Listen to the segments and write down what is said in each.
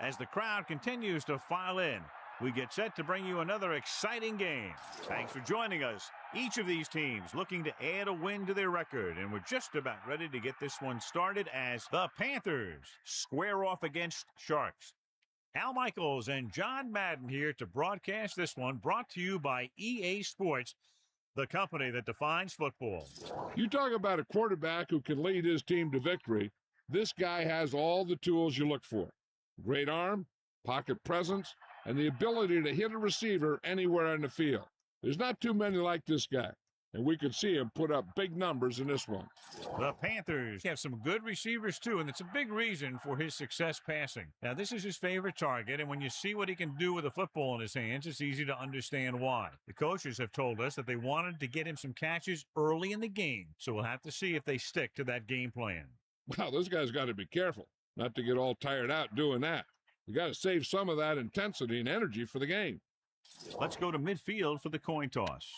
As the crowd continues to file in, we get set to bring you another exciting game. Thanks for joining us. Each of these teams looking to add a win to their record, and we're just about ready to get this one started as the Panthers square off against Sharks. Al Michaels and John Madden here to broadcast this one, brought to you by EA Sports, the company that defines football. You talk about a quarterback who can lead his team to victory. This guy has all the tools you look for. Great arm, pocket presence, and the ability to hit a receiver anywhere on the field. There's not too many like this guy, and we could see him put up big numbers in this one. The Panthers have some good receivers, too, and it's a big reason for his success passing. Now, this is his favorite target, and when you see what he can do with a football in his hands, it's easy to understand why. The coaches have told us that they wanted to get him some catches early in the game, so we'll have to see if they stick to that game plan. Wow, this guy's got to be careful not to get all tired out doing that. You got to save some of that intensity and energy for the game. Let's go to midfield for the coin toss.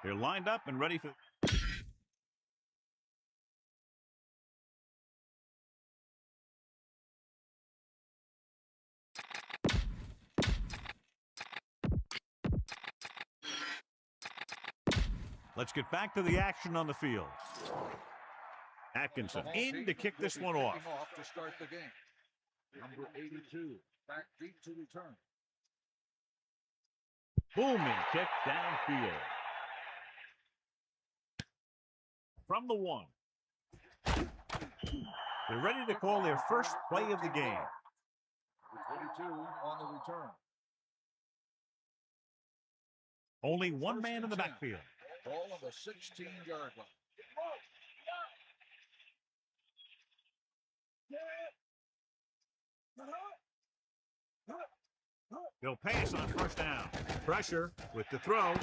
They're lined up and ready for... Let's get back to the action on the field. Atkinson in to kick this one off. To start the game. Number 82, back deep to return. Booming kick downfield. From the 1. They're ready to call their first play of the game. 22 on the return. Only one man in the backfield. Ball on the 16-yard line. They'll pass on first down. Pressure with the throw.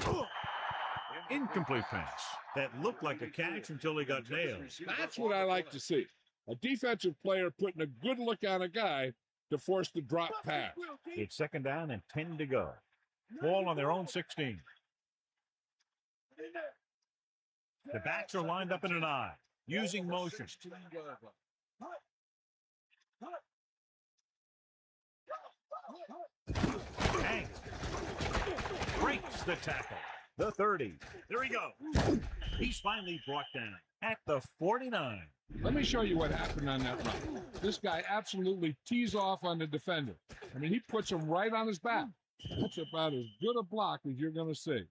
Incomplete pass. That looked like a catch until he got nailed. That's what I like to see. A defensive player putting a good look on a guy to force the drop pass. It's second down and 10 to go. Ball on their own 16. The backs are lined up in an I, using motion. Hank breaks the tackle. The 30. There he goes. He's finally brought down at the 49. Let me show you what happened on that run. This guy absolutely tees off on the defender. I mean, he puts him right on his back. That's about as good a block as you're going to see.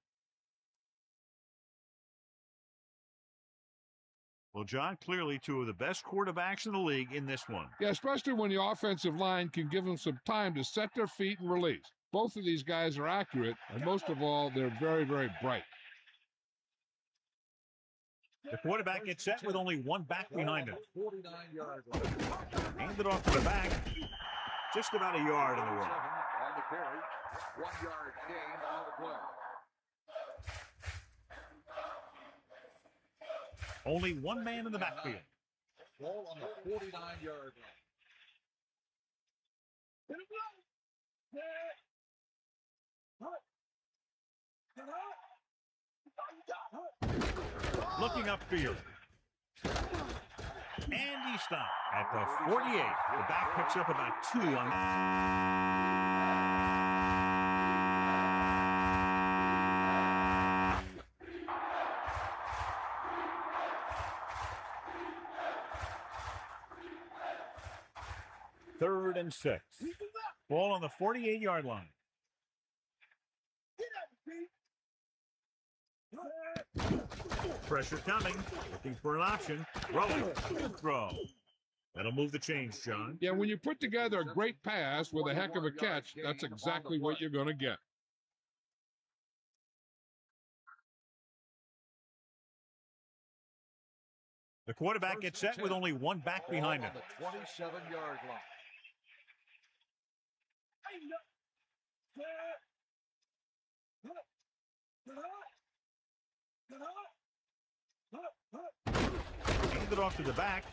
Well, John, clearly two of the best quarterbacks in the league in this one. Yeah, especially when the offensive line can give them some time to set their feet and release. Both of these guys are accurate, and most of all, they're very, very bright. The quarterback gets set with only one back behind him. 49-yard line. Hand it off to the back. Just about a yard in the way. on the carry. 1 yard gain on the play. Only one man in the backfield. Ball on the 49-yard line. Looking upfield. And he stopped at the 48. The back picks up about 2 on. Third and 6. Ball on the 48-yard line. Pressure coming. Looking for an option. Rolling. Good throw. That'll move the chains, John. Yeah, when you put together a great pass with a heck of a catch, that's exactly what you're going to get. The quarterback gets set with only one back behind him. On the 27-yard line. Hand it off to the back.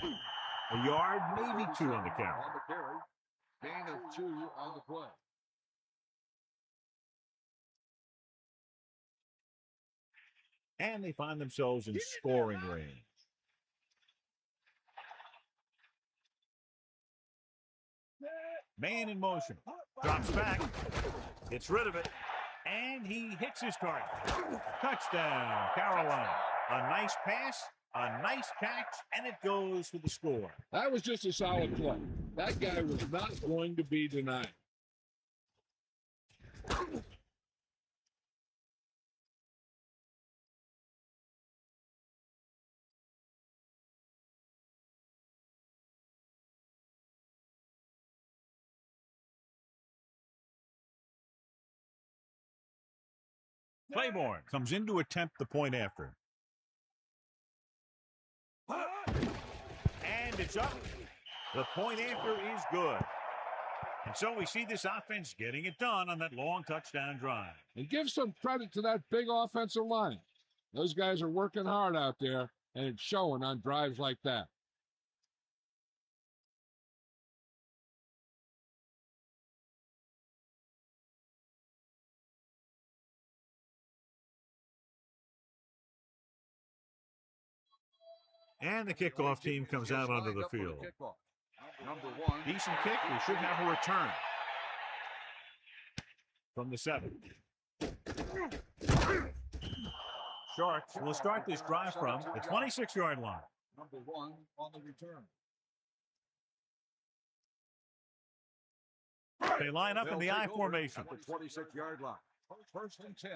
A yard, maybe 2 on the carry. On the carry. Gain of 2 on the play. And they find themselves in scoring range. Man in motion. Drops back. Gets rid of it. And he hits his target. Touchdown, Carolina. A nice pass, a nice catch, and it goes for the score. That was just a solid play. That guy was not going to be denied. Claiborne comes in to attempt the point after. And it's up. The point after is good. And so we see this offense getting it done on that long touchdown drive. And give some credit to that big offensive line. Those guys are working hard out there, and it's showing on drives like that. And the kickoff team comes out onto the field. Number 1. Decent kick. We should have a return from the 7. Sharks will start this drive from the 26-yard line. Number 1 on the return. They line up in the I formation. At the 26-yard line. First and 10.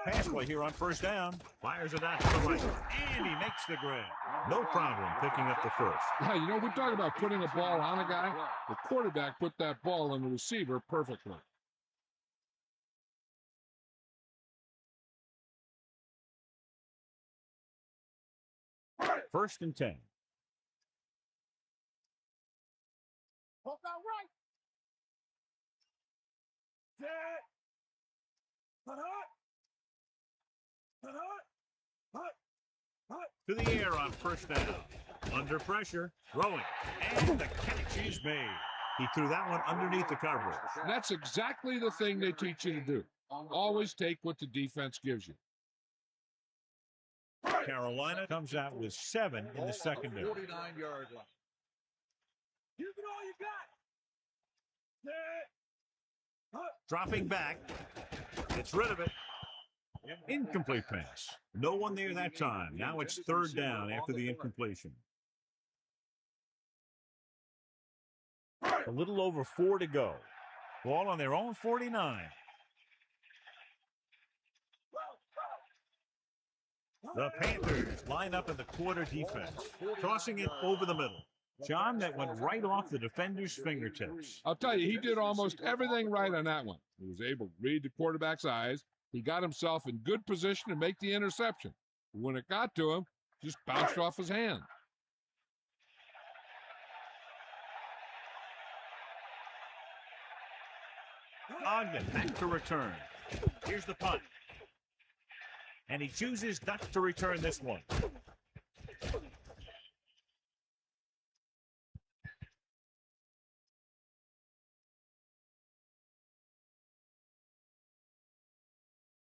Pass play here on first down. Fires it out to the right. And he makes the grab. No problem picking up the first. Yeah, you know, we're talking about putting a ball on a guy. The quarterback put that ball on the receiver perfectly. First and 10. To the air on first down. Under pressure, throwing, and the catch is made. He threw that one underneath the coverage. That's exactly the thing they teach you to do. Always take what the defense gives you. Carolina comes out with 7 in the secondary. 49-yard line. Give it all you got. Dropping back, gets rid of it. Incomplete pass. No one there that time. Now it's third down after the incompletion. A little over 4 to go. Ball on their own 49. The Panthers line up in the quarter defense, tossing it over the middle. John, that went right off the defender's fingertips. I'll tell you, he did almost everything right on that one. He was able to read the quarterback's eyes. He got himself in good position to make the interception. When it got to him, just bounced off his hand. Ogden back to return. Here's the punt. And he chooses not to return this one.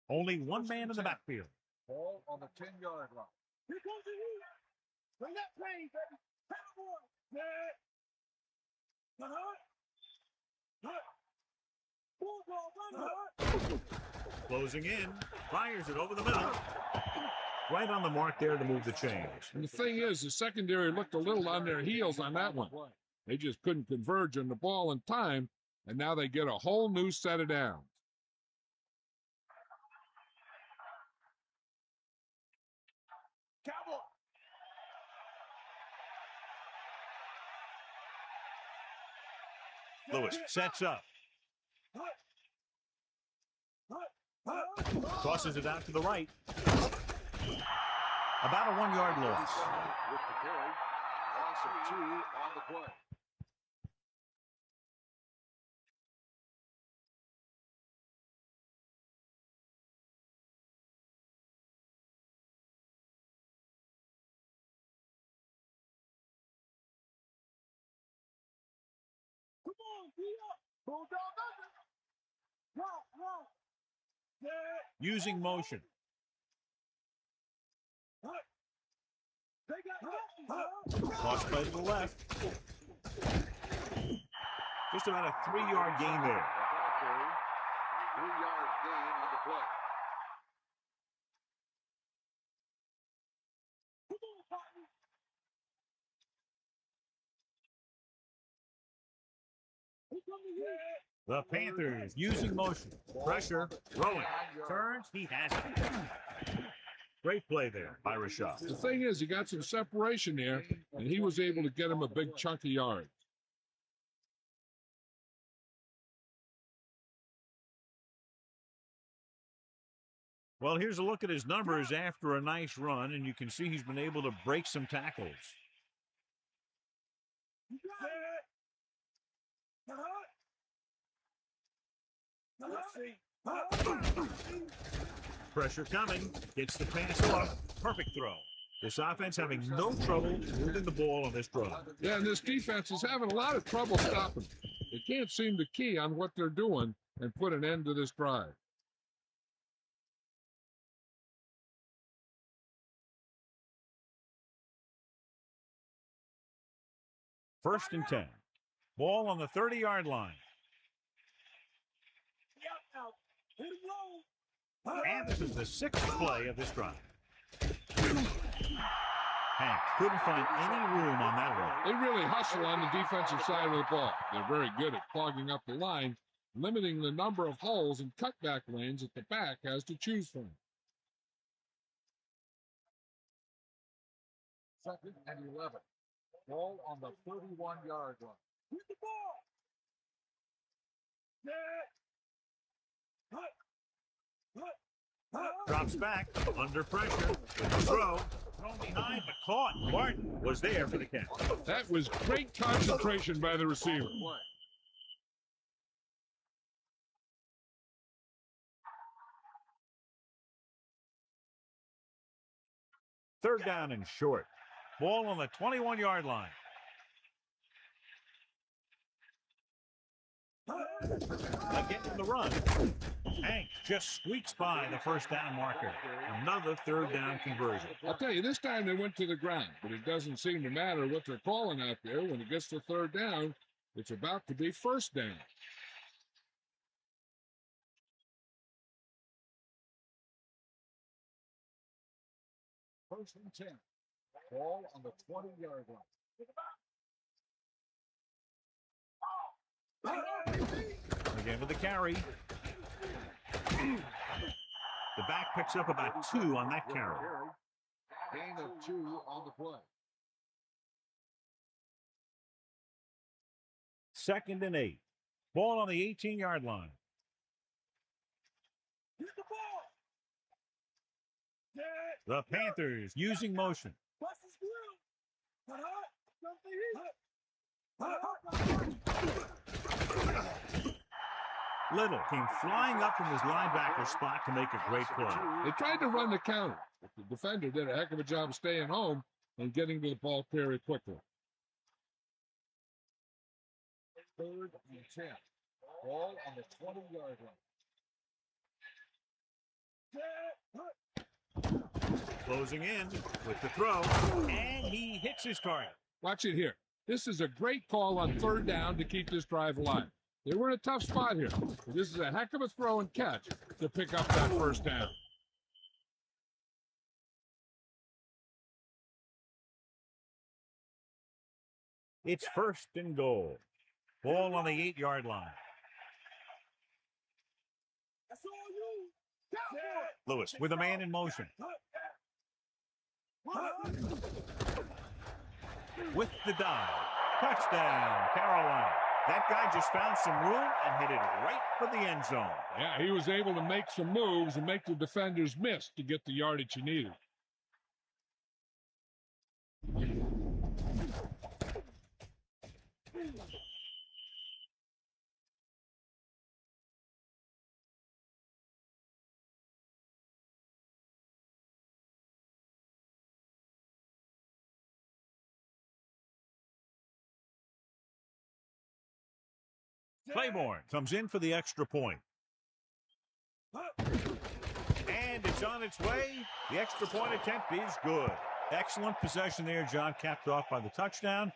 Only one man in the backfield. Ball on the 10-yard line. Here comes the heat. Bring that plane, baby. Power. Closing in. Fires it over the middle. Right on the mark there to move the chains. And the thing is, the secondary looked a little on their heels on that one. They just couldn't converge on the ball in time, and now they get a whole new set of downs. Cowboy. Lewis sets up. Tosses it out to the right. About a 1-yard loss. With the carry. Loss of 2 on the play. Come on, beat up. Bulldog under. Rock. Using motion. They got Cross play to the left. Just about a 3-yard gain there. 3-yard gain on the play. Come on, partner. Here come the heat. The Panthers using motion. Pressure. Throwing. Turns. He has it. Great play there by Rashad. The thing is, he got some separation there, and he was able to get him a big chunk of yards. Well, here's a look at his numbers after a nice run, and you can see he's been able to break some tackles. You got it. Pressure coming. Gets the pass off. Perfect throw. This offense having no trouble moving the ball on this drive. Yeah, and this defense is having a lot of trouble stopping. They can't seem to key on what they're doing and put an end to this drive. First and 10. Ball on the 30-yard line. Hit him low. And this is the 6th play of this drive. Hank couldn't find any room on that one. They really hustle on the defensive side of the ball. They're very good at clogging up the line, limiting the number of holes and cutback lanes that the back has to choose from. 2nd and 11. Ball on the 31-yard line. Hit the ball. Drops back, under pressure, with the throw. Thrown behind, but caught. Martin was there for the catch. That was great concentration by the receiver. Play. Third down and short. Ball on the 21-yard line. Again in the run. Hank just squeaks by the first down marker. Another third down conversion. I'll tell you, this time they went to the ground, but it doesn't seem to matter what they're calling out there. When it gets to third down, it's about to be first down. First and 10. Ball on the 20-yard line. Again with the carry. The back picks up about 2 on that carry. Gain of 2 on the play. 2nd and 8. Ball on the 18-yard line. Hit the ball. The Panthers using motion. Bust his grill. Little came flying up from his linebacker spot to make a great play. They tried to run the counter, but the defender did a heck of a job staying home and getting to the ball very quickly. 3rd and 10. Ball on the 20-yard line. Closing in with the throw, and he hits his target. Watch it here. This is a great call on 3rd down to keep this drive alive. They were in a tough spot here. But this is a heck of a throw and catch to pick up that 1st down. It's 1st and goal. Ball on the 8-yard line. That's all you. Cowboy. Lewis with a man in motion. With the dive. Touchdown, Carolina. That guy just found some room and hit it right for the end zone. Yeah, he was able to make some moves and make the defenders miss to get the yardage he needed. Claiborne comes in for the extra point. And it's on its way. The extra point attempt is good. Excellent possession there, John, capped off by the touchdown.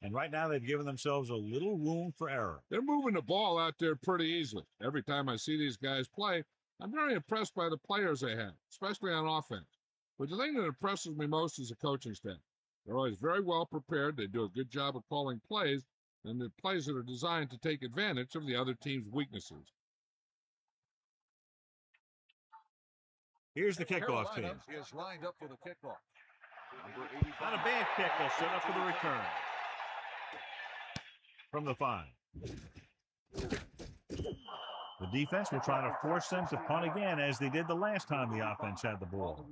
And right now they've given themselves a little room for error. They're moving the ball out there pretty easily. Every time I see these guys play, I'm very impressed by the players they have, especially on offense. But the thing that impresses me most is the coaching staff. They're always very well prepared. They do a good job of calling plays, and the plays that are designed to take advantage of the other team's weaknesses. Here's the kickoff team. Carolina is lined up for the kickoff. Number 85. Not a bad kick. They'll set up for the return. From the 5. The defense will try to force them to punt again, as they did the last time the offense had the ball.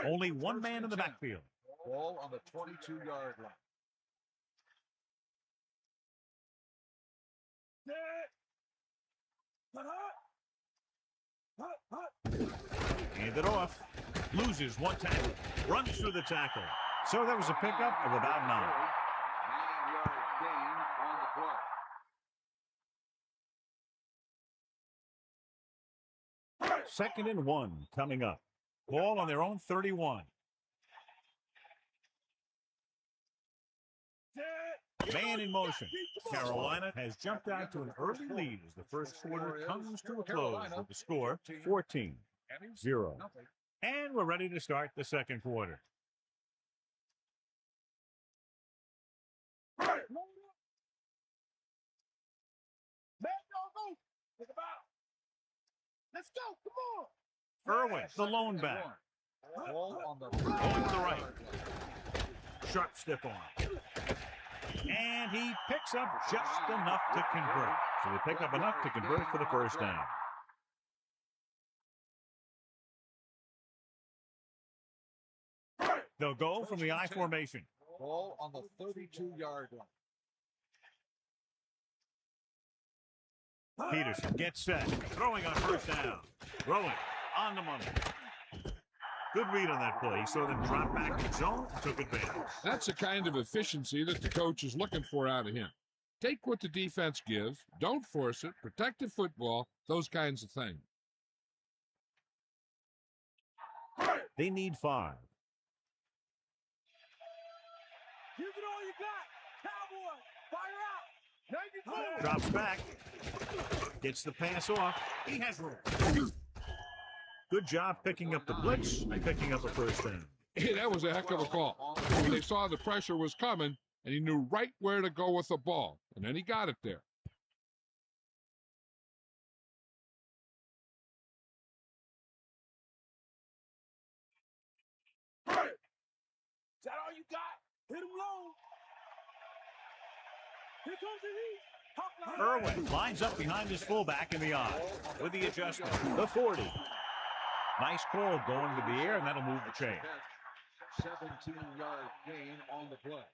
Only one man in the backfield. Ball on the 22-yard line. Hand it off. Loses one tackle. Runs through the tackle. So that was a pickup of about 9. 9-yard gain on the play. 2nd and 1 coming up. Ball on their own 31. Man in motion. Carolina has jumped out to an early lead as the first quarter comes to a close with the score 14-0. And we're ready to start the second quarter. Let's go. Come on. Irwin, the lone back. Ball on the Going to the right. Sharp stiff on. And he picks up just enough to convert. So they pick up enough to convert for the first down. They'll go from the I formation. Ball on the 32-yard line. Peterson gets set. Throwing on first down. Throwing on the money. Good read on that play. He saw them drop back in zone and took advantage. That's the kind of efficiency that the coach is looking for out of him. Take what the defense gives, don't force it, protect the football, those kinds of things. They need 5. Give it all you got. Cowboy, fire out. 94. Drops back. Gets the pass off. He has room. Good job picking up the blitz and picking up a first down. Hey, that was a heck of a call. They saw the pressure was coming, and he knew right where to go with the ball, and then he got it there. Is that all you got? Hit him low. Here comes the heat. Irwin lines up behind his fullback in the I with the adjustment. The 40. Nice call going to the air, and that'll move the chain. 17-yard gain on the play.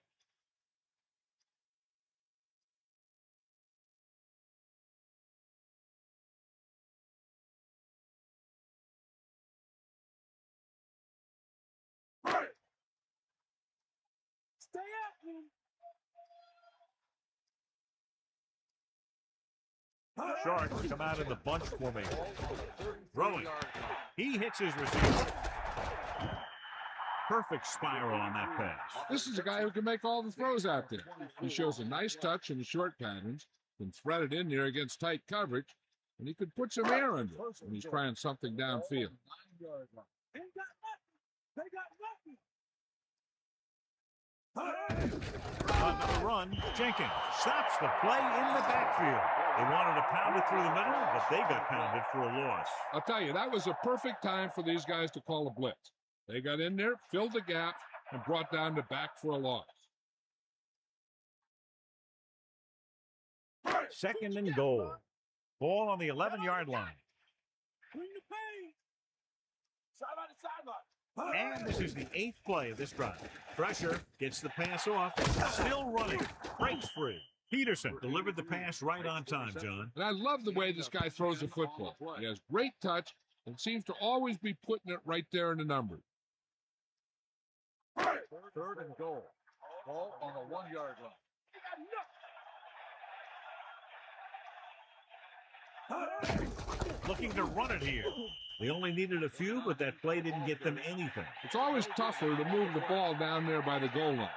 Stay after him. Sharks come out in the bunch formation. Throwing. He hits his receiver. Perfect spiral on that pass. This is a guy who can make all the throws out there. He shows a nice touch in the short patterns, can thread it in there against tight coverage, and he could put some air under it when he's trying something downfield. They got nothing. They got nothing. Another run. Jenkins stops the play in the backfield. They wanted to pound it through the middle, but they got pounded for a loss. I'll tell you, that was a perfect time for these guys to call a blitz. They got in there, filled the gap, and brought down the back for a loss. 2nd and goal. Ball on the 11-yard line. Bring the pain. Sideline to sideline. And this is the 8th play of this drive. Pressure, gets the pass off, still running, breaks free. Peterson delivered the pass right on time, John. And I love the way this guy throws the football. He has great touch and seems to always be putting it right there in the numbers. 3rd and goal. Ball on the 1-yard line. Looking to run it here. They only needed a few, but that play didn't get them anything. It's always tougher to move the ball down there by the goal line.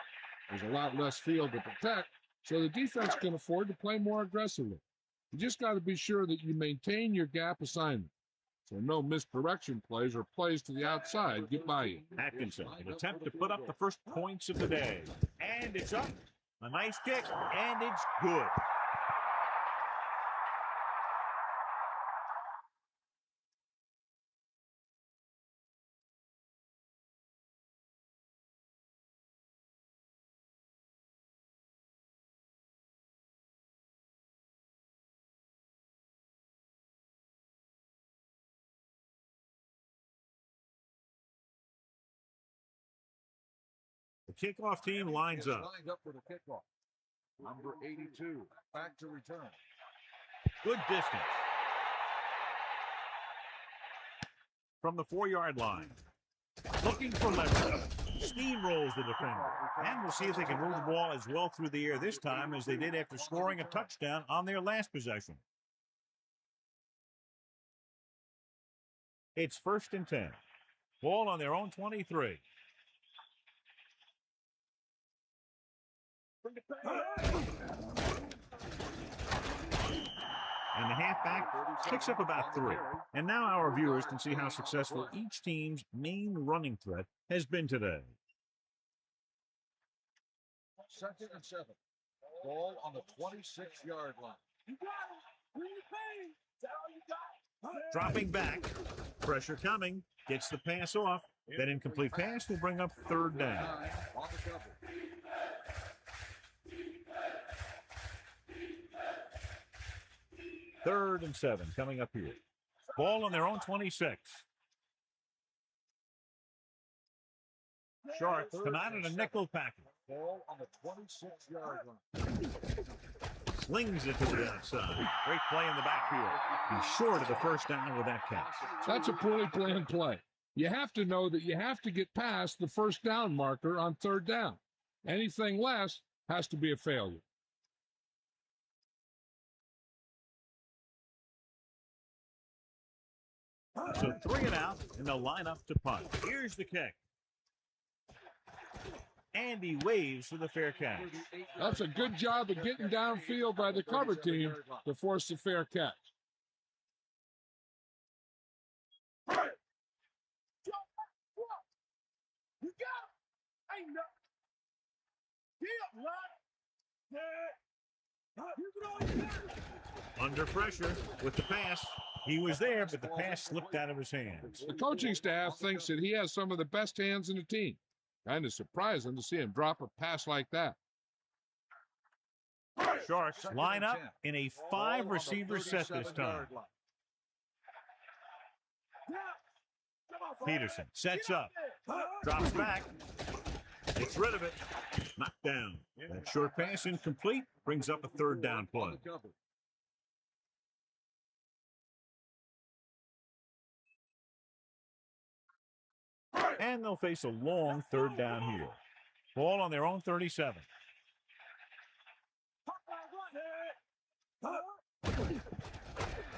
There's a lot less field to protect, so the defense can afford to play more aggressively. You just got to be sure that you maintain your gap assignment, so no misdirection plays or plays to the outside get by you. Atkinson, an attempt to put up the first points of the day. And it's up. A nice kick, and it's good. The kickoff team lines up. Lined up for the kickoff. Number 82, back to return. Good distance. From the 4-yard line. Looking for leverage. Steamrolls the defender. And we'll see if they can move the ball as well through the air this time as they did after scoring a touchdown on their last possession. It's 1st and 10. Ball on their own 23. And the halfback picks up about 3. And now our viewers can see how successful each team's main running threat has been today. 2nd and 7. Ball on the 26-yard line. You got him. Bring the pain. Is that all you got? Dropping back. Pressure coming. Gets the pass off. That incomplete pass will bring up 3rd down. On the double. 3rd and 7 coming up here. Ball on their own 26. Sharks come out in a nickel package. Ball on the 26-yard line. Slings it to the outside. Great play in the backfield. He's short of the 1st down with that catch. That's a poorly planned play. You have to know that you have to get past the 1st down marker on 3rd down. Anything less has to be a failure. So 3 and out, and they'll line up to punt. Here's the kick. And he waves for the fair catch. That's a good job of getting downfield by the cover team to force the fair catch. You got him. Ain't nothing. Get up, line. You can always get it. Under pressure with the pass. He was there, but the pass slipped out of his hands. The coaching staff thinks that he has some of the best hands in the team. Kind of surprising to see him drop a pass like that. Sharks line up in a 5-receiver set this time. Peterson sets up, drops back, gets rid of it, knocked down. That short pass incomplete, brings up a 3rd down play. And they'll face a long 3rd down here. Ball on their own 37.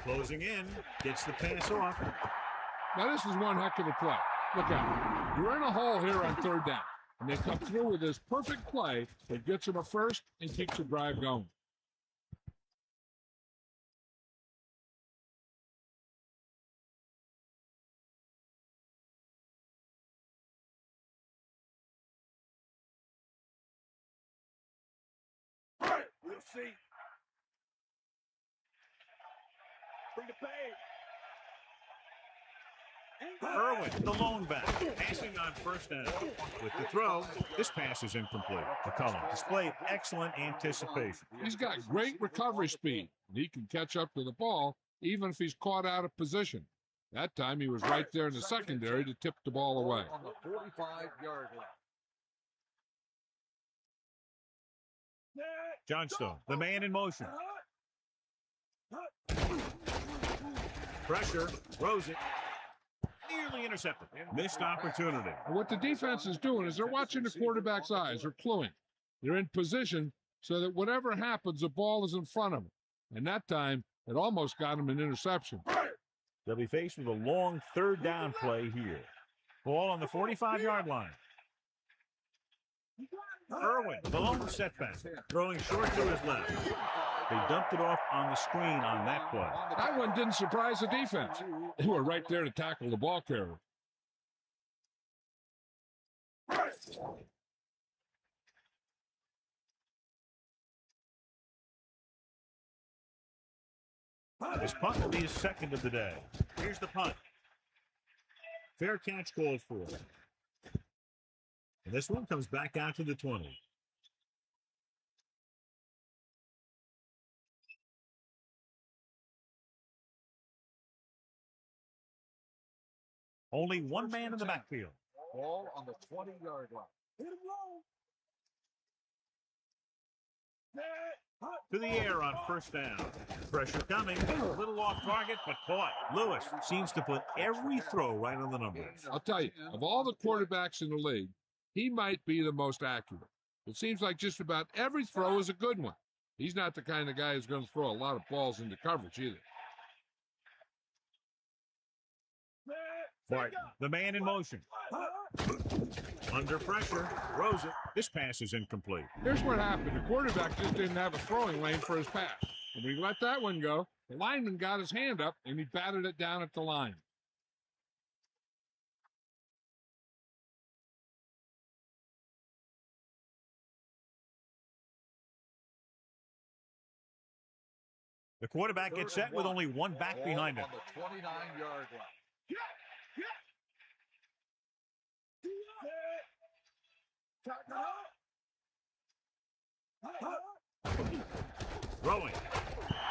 Closing in, gets the pass off. Now, this is one heck of a play. Look out. You're in a hole here on third down, and they come through with this perfect play that gets them a first and keeps the drive going. We'll see. Bring the pain. Irwin, the lone back, passing on first down. With the throw, this pass is incomplete. McCullum displayed excellent anticipation. He's got great recovery speed, and he can catch up to the ball even if he's caught out of position. That time he was right there in the secondary to tip the ball away. On the 45-yard line. Johnstone, the man in motion. Pressure, throws it. Nearly intercepted. Missed opportunity. And what the defense is doing is they're watching the quarterback's eyes. They're cluing. They're in position so that whatever happens, the ball is in front of them. And that time, it almost got him an interception. They'll be faced with a long third down play here. Ball on the 45-yard line. Irwin, the lone setback, throwing short to his left. They dumped it off on the screen on that play. That one didn't surprise the defense. They were right there to tackle the ball carrier. This punt will be his second of the day. Here's the punt. Fair catch called for. And this one comes back out to the 20. Only one man in the backfield. Ball on the 20-yard line. Hit him low. To the air on first down. Pressure coming. A little off target, but caught. Lewis seems to put every throw right on the numbers. I'll tell you, of all the quarterbacks in the league, he might be the most accurate. It seems like just about every throw is a good one. He's not the kind of guy who's going to throw a lot of balls into coverage either. Martin, the man in motion. Under pressure, throws it. This pass is incomplete. Here's what happened. The quarterback just didn't have a throwing lane for his pass. When he let that one go, the lineman got his hand up, and he batted it down at the line. The quarterback gets set with only one back behind him. On the 29-yard line. Throwing.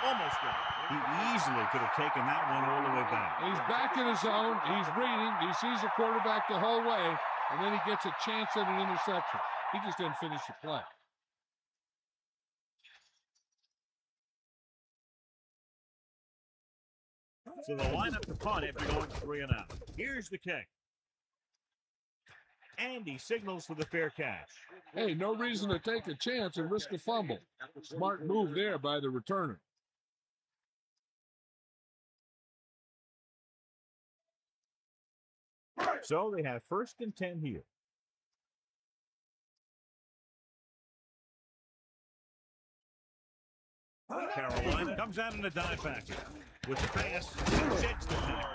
Almost got it. He easily could have taken that one all the way back. He's back in his zone. He's reading. He sees the quarterback the whole way, and then he gets a chance at an interception. He just didn't finish the play. So they'll line up the punt after going 3 and out. Here's the kick. And he signals for the fair catch. Hey, no reason to take a chance and risk a fumble. Smart move there by the returner. So they have 1st and 10 here. Carolina comes out in a dive package. With the pass, sheds the tackle.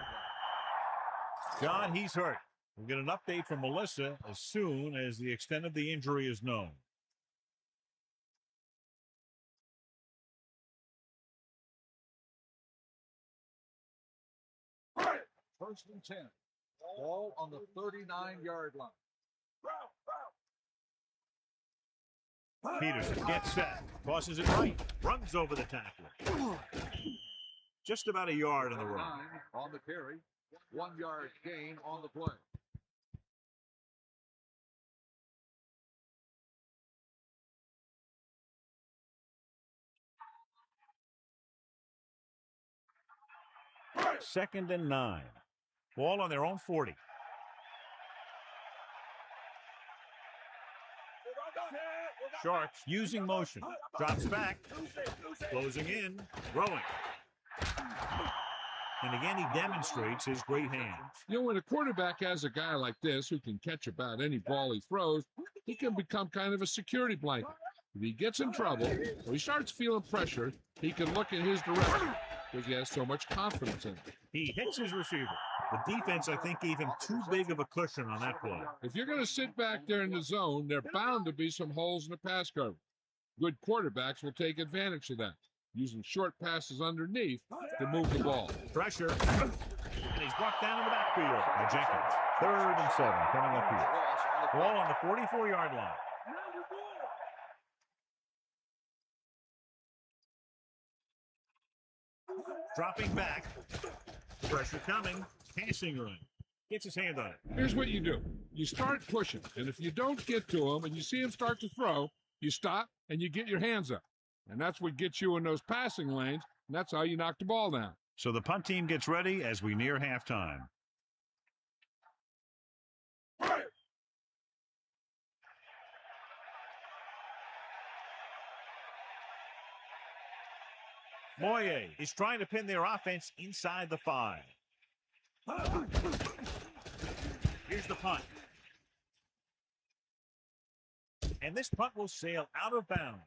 John, he's hurt. We'll get an update from Melissa as soon as the extent of the injury is known. First and 10. Ball on the 39-yard line. Peterson gets set, tosses it right, runs over the tackler. Just about a yard on the run. 9 on the carry. 1-yard gain on the play. Second and 9. Ball on their own 40. Sharks using motion. Drops back. Closing in. Throwing. And again, he demonstrates his great hands. You know, when a quarterback has a guy like this who can catch about any ball he throws, he can become kind of a security blanket. If he gets in trouble or he starts feeling pressure, he can look in his direction because he has so much confidence in him. He hits his receiver. The defense, I think, gave him too big of a cushion on that play. If you're going to sit back there in the zone, there are bound to be some holes in the pass coverage. Good quarterbacks will take advantage of that, using short passes underneath to move the ball. Pressure. And he's brought down in the backfield by Jenkins. 3rd and 7 coming up here. Ball on the 44-yard line. Dropping back. Pressure coming. Passing run. Gets his hand on it. Here's what you do. You start pushing, and if you don't get to him and you see him start to throw, you stop and you get your hands up. And that's what gets you in those passing lanes, and that's how you knock the ball down. So the punt team gets ready as we near halftime. Moye is trying to pin their offense inside the 5. Here's the punt. And this punt will sail out of bounds.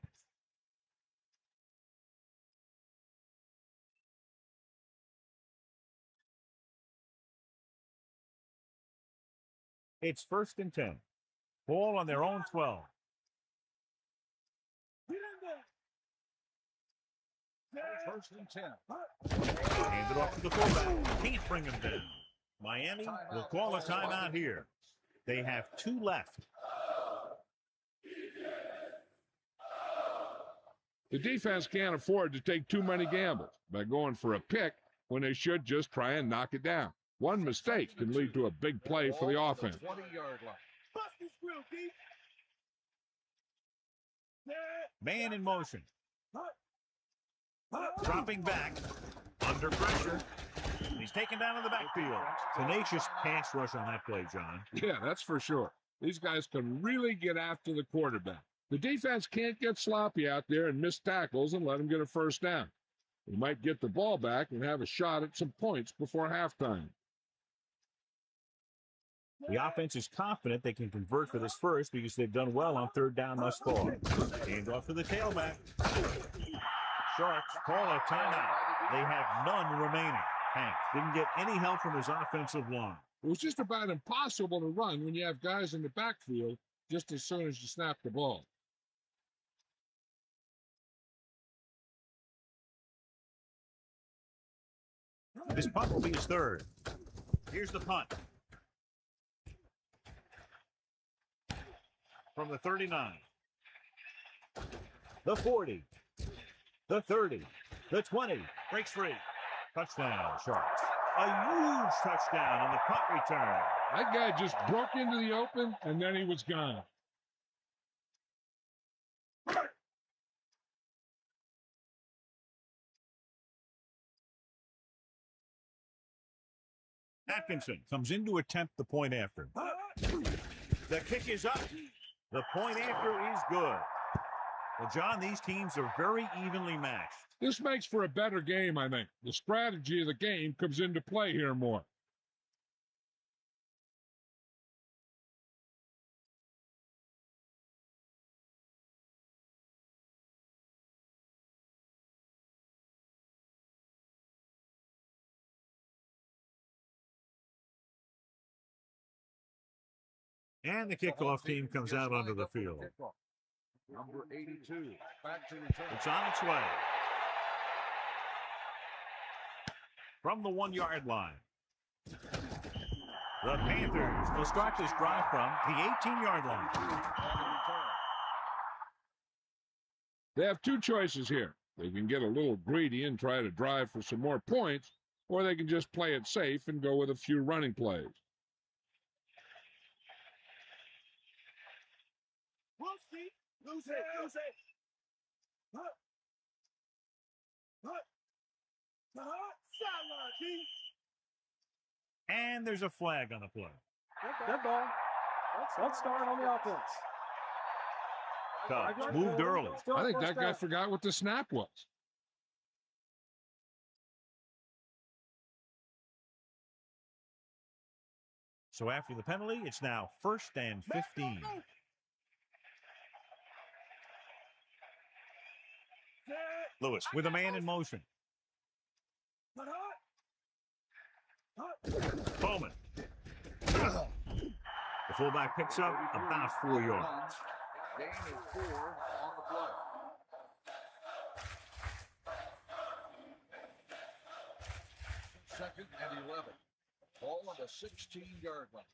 It's 1st and 10. Ball on their own 12. First and 10. Hand it off to the fullback. Can't bring him down. Miami will call a timeout here. They have 2 left. The defense can't afford to take too many gambles by going for a pick when they should just try and knock it down. One mistake can lead to a big play for the offense. 20-yard line. Man in motion. Dropping back. Under pressure. He's taken down in the backfield. Tenacious pass rush on that play, John. Yeah, that's for sure. These guys can really get after the quarterback. The defense can't get sloppy out there and miss tackles and let them get a first down. They might get the ball back and have a shot at some points before halftime. The offense is confident they can convert for this first because they've done well on 3rd down thus far. Hand off to the tailback. Sharks call a timeout. They have none remaining. Hank didn't get any help from his offensive line. It was just about impossible to run when you have guys in the backfield just as soon as you snap the ball. This punt will be his 3rd. Here's the punt. From the 39. The 40. The 30. The 20. Breaks free. Touchdown, Sharks. A huge touchdown on the punt return. That guy just broke into the open, and then he was gone. Atkinson comes in to attempt the point after. The kick is up. The point after is good. Well, John, these teams are very evenly matched. This makes for a better game, I think. The strategy of the game comes into play here more. And the kickoff team comes out onto the field. Number 82, back to return. It's on its way. From the 1-yard line. The Panthers will start this drive from the 18-yard line. They have 2 choices here. They can get a little greedy and try to drive for some more points, or they can just play it safe and go with a few running plays. Lose it. Sideline, King. And there's a flag on the play. Good ball. Let's start on the offense. Cubs moved early. I think that guy forgot what the snap was. So after the penalty, it's now 1st and 15. Lewis with a man in motion. Bowman. The fullback picks up about 4 yards. Gain is 4 on the play. Second and 11. Ball on the 16-yard line.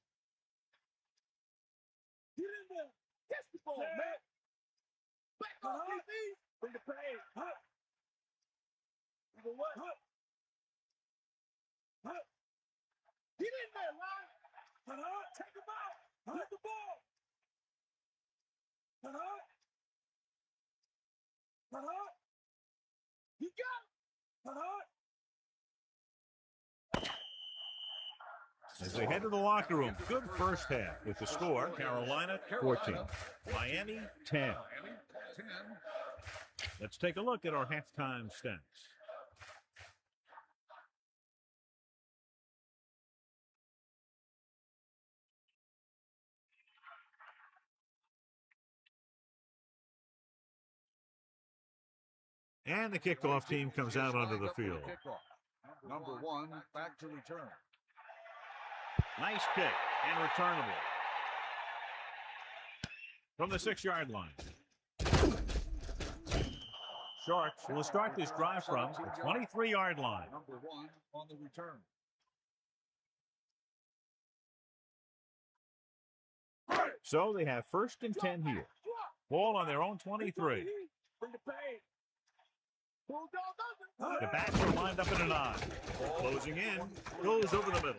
Get in there. Catch the ball, man. Back up, DB. Bring the pain. You know what? Get in there, man. Take him out. Get the ball. You got it. As they head to the locker room, good first half with the score, Carolina 14, Miami 10. Miami 10. Let's take a look at our halftime stats. And the kickoff team comes out onto the field. Number 1 back to return. Nice kick and returnable. From the 6-yard line. Sharks will start this drive from the 23-yard line. Number 1 on the return. So they have 1st and 10 here. Ball on their own 23. Bring the pain. The backs are lined up in an eye. Closing in, goes over the middle.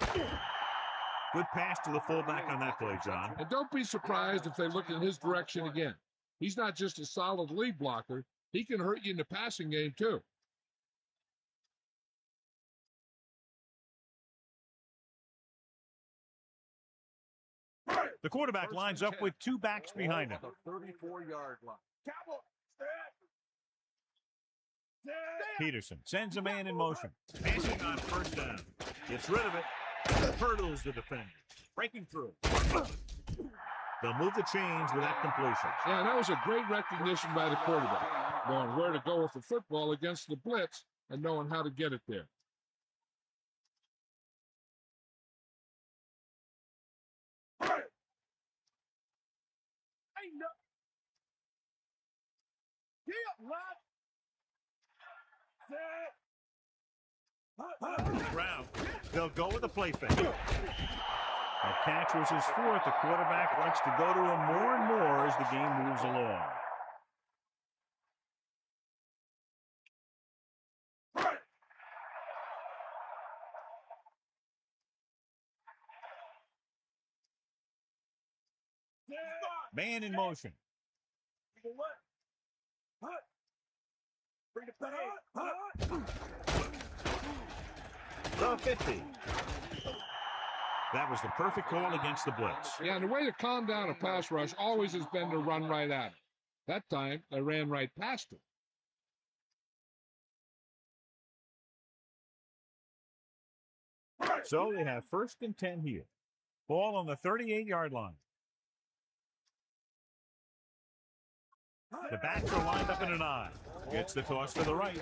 Good pass to the fullback on that play, John. And don't be surprised if they look in his direction again. He's not just a solid lead blocker. He can hurt you in the passing game, too. The quarterback lines up with 2 backs behind him. The 34-yard line. Peterson sends a man in motion. Passing on 1st down. Gets rid of it. Hurdles the defender. Breaking through. They'll move the chains with that completion. Yeah, and that was a great recognition by the quarterback, knowing where to go with the football against the blitz and knowing how to get it there. Ground. They'll go with a play fake. That catch was his 4th. The quarterback likes to go to him more and more as the game moves along. Man in motion. Bring the pain. The 50. That was the perfect call against the blitz. Yeah, and the way to calm down a pass rush always has been to run right at it. That time, they ran right past him. So they have 1st and 10 here. Ball on the 38-yard line. The backs are lined up in an eye. Gets the toss to the right.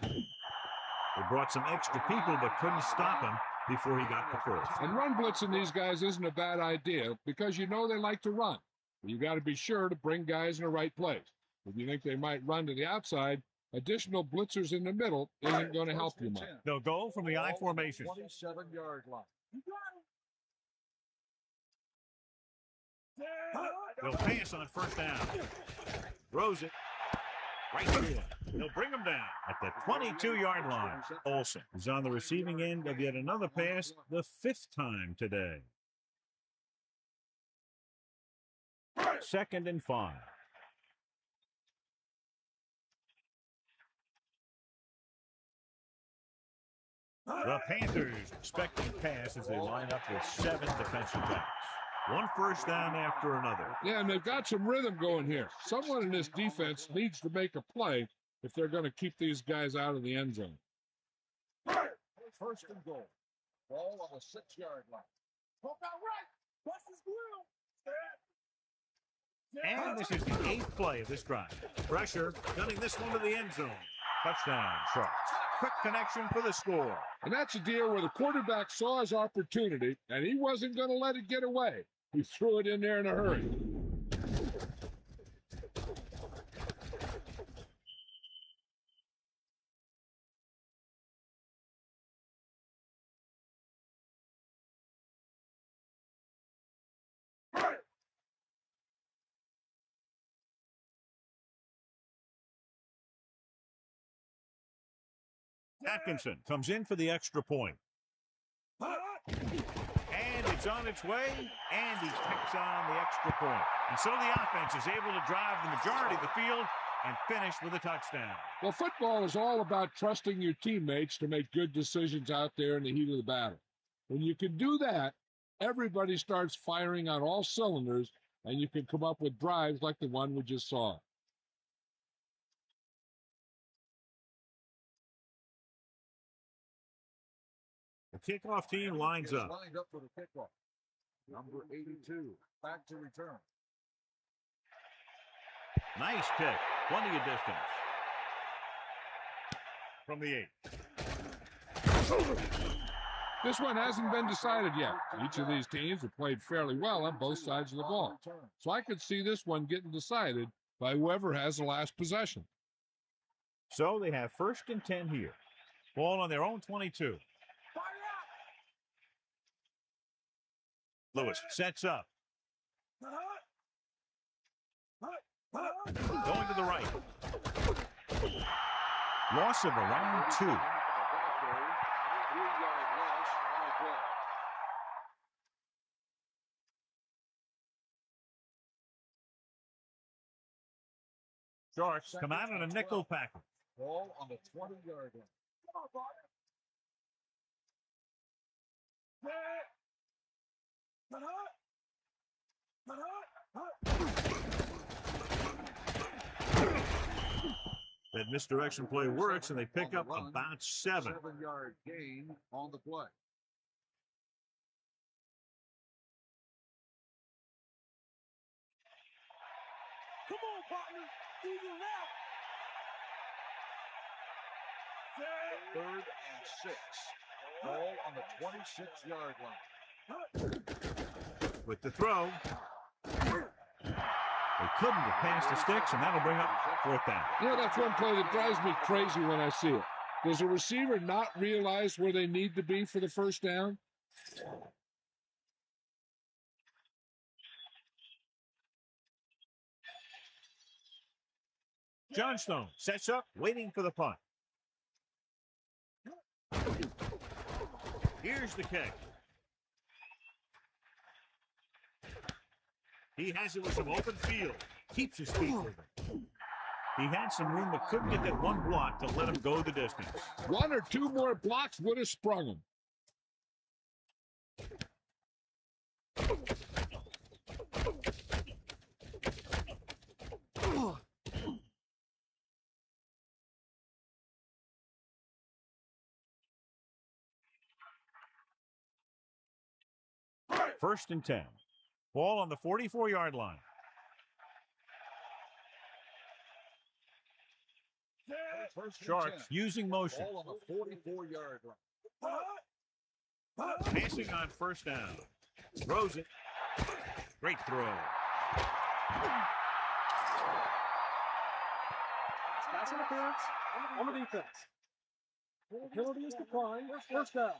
They brought some extra people but couldn't stop him before he got the first. And run blitzing these guys isn't a bad idea because you know they like to run. But you got to be sure to bring guys in the right place. If you think they might run to the outside, additional blitzers in the middle isn't going to help you much. They'll go from the I formation. 27-yard line. They'll pass on 1st down. Throws it. Right through him. They'll bring him down at the 22-yard line. Olsen is on the receiving end of yet another pass, the 5th time today. 2nd and 5. The Panthers expecting pass as they line up with 7 defensive backs. One first down after another. Yeah, and they've got some rhythm going here. Someone in this defense needs to make a play if they're going to keep these guys out of the end zone. First and goal. Ball on the 6-yard line. Poke out right. Bust his grill. And this is the 8th play of this drive. Pressure, gunning this one to the end zone. Touchdown, Sharks. Quick connection for the score. And that's a deal where the quarterback saw his opportunity, and he wasn't going to let it get away. He threw it in there in a hurry. Atkinson comes in for the extra point. And it's on its way, and he picks on the extra point. And so the offense is able to drive the majority of the field and finish with a touchdown. Well, football is all about trusting your teammates to make good decisions out there in the heat of the battle. When you can do that, everybody starts firing on all cylinders, and you can come up with drives like the one we just saw. The kickoff team lines up. Lined up for the kickoff. Number 82, back to return. Nice kick. Plenty of distance. From the 8. This one hasn't been decided yet. Each of these teams have played fairly well on both sides of the ball. So I could see this one getting decided by whoever has the last possession. So they have 1st and 10 here. Ball on their own 22. Lewis sets up. Going to the right. Loss of around 2. 3-yard loss on play. Sharks come out in a nickel package. Ball on the 20-yard line. Come on, Barter. That misdirection play works, and they pick up about 7. 7-yard gain on the play. Come on, partner. Eagle now. 3rd and 6. Ball on the 26-yard line. With the throw. They couldn't get past the sticks, and that'll bring up 4th down. You know, that's one play that drives me crazy when I see it. Does a receiver not realize where they need to be for the first down? Johnstone sets up, waiting for the punt. Here's the kick. He has it with some open field. Keeps his feet moving. He had some room but couldn't get that one block to let him go the distance. 1 or 2 more blocks would have sprung him. First and 10. Ball on the 44-yard line. Sharks using motion. Ball on the 44-yard line. Passing on first down. Throws it. Great throw. Pass interference on the defense. The penalty is declined. First down.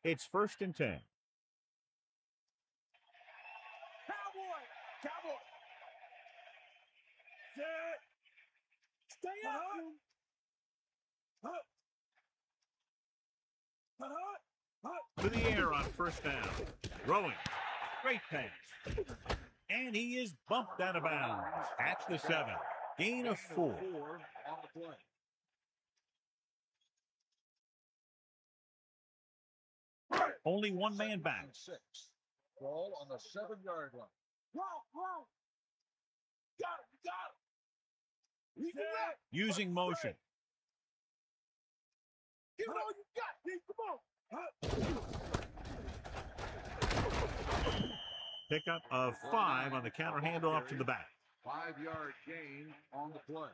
It's first and 10. Cowboy. Stay up. To the air on first down. Throwing. Great pass. And he is bumped out of bounds at the 7. Gain of 4. On the play. Only one man back. 6. Ball on the 7-yard line. Wrong. Got it. You got it. Using motion. Give it all you got, Steve. Come on. Pickup of 5 on the counter handoff to the back. 5-yard gain on the play.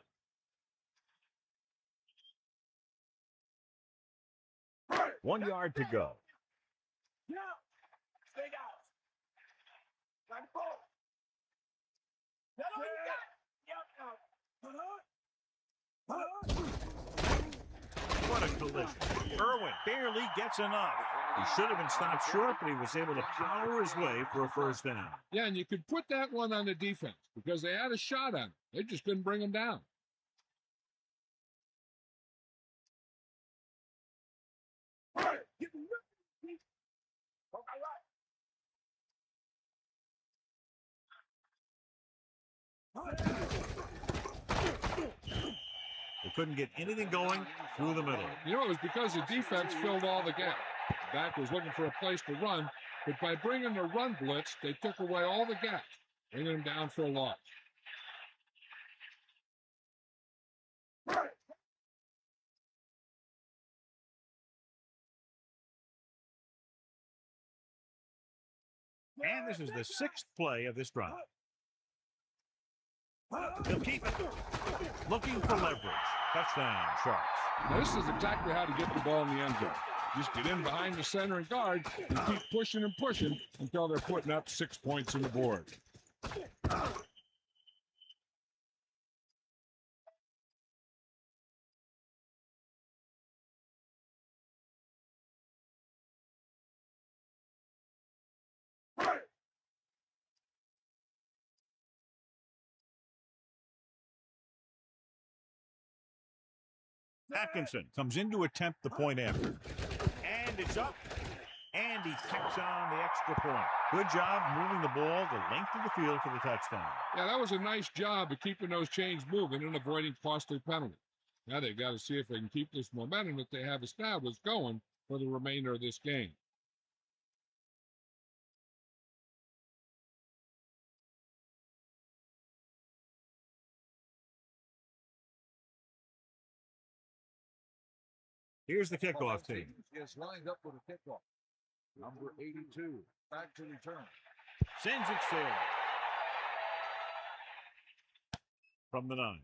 Right. 1 yard to go. Yeah. Stay out. Got the ball. That's all you got. What a collision. Irwin barely gets enough. He should have been stopped short, but he was able to power his way for a first down. Yeah, and you could put that one on the defense because they had a shot on him. They just couldn't bring him down. They couldn't get anything going through the middle. You know, it was because the defense filled all the gaps. The back was looking for a place to run, but by bringing the run blitz, they took away all the gaps, bringing him down for a loss. And this is the 6th play of this drive. He'll keep it. Looking for leverage. Touchdown, Sharks. Now, this is exactly how to get the ball in the end zone. Just get in behind the center and guard and keep pushing and pushing until they're putting up 6 points on the board. Atkinson comes in to attempt the point after. And it's up. And he tacks on the extra point. Good job moving the ball the length of the field for the touchdown. Yeah, that was a nice job of keeping those chains moving and avoiding costly penalties. Now they've got to see if they can keep this momentum that they have established going for the remainder of this game. Here's the kickoff team. Is lined up for the kickoff. Number 82, back to return. Sends it forward. From the 9.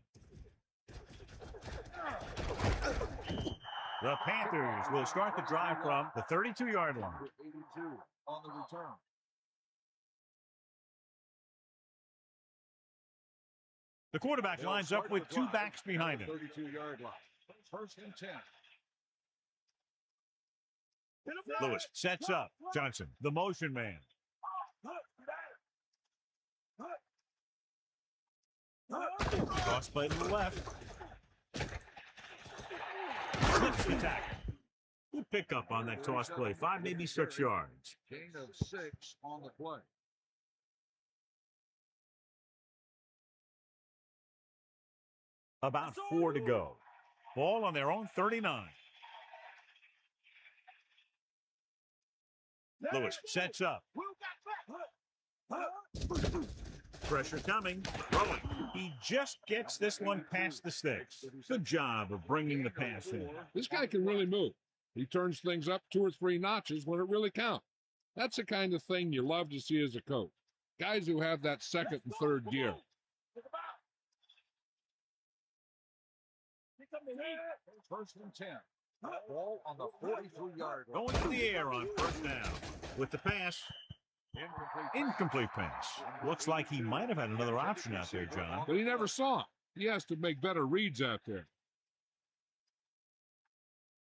The Panthers will start the drive from the 32-yard line. Number 82 on the return. The quarterback lines up with 2 backs behind him. 32-yard line. First and 10. Lewis sets up. Johnson, the motion man. Cross play to the left. Slips the tackle. Good pickup on that toss play. 5, maybe 6 yards. Gain of 6 on the play. About 4 to go. Ball on their own 39. Lewis sets up. Pressure coming. Throwing. He just gets this one past the sticks. Good job of bringing the pass in. This guy can really move. He turns things up 2 or 3 notches when it really counts. That's the kind of thing you love to see as a coach. Guys who have that second and third gear. First and 10. Ball on the 43-yard line. Going to the air on first down. With the pass. Incomplete pass. Looks like he might have had another option out there, John. But he never saw it. He has to make better reads out there.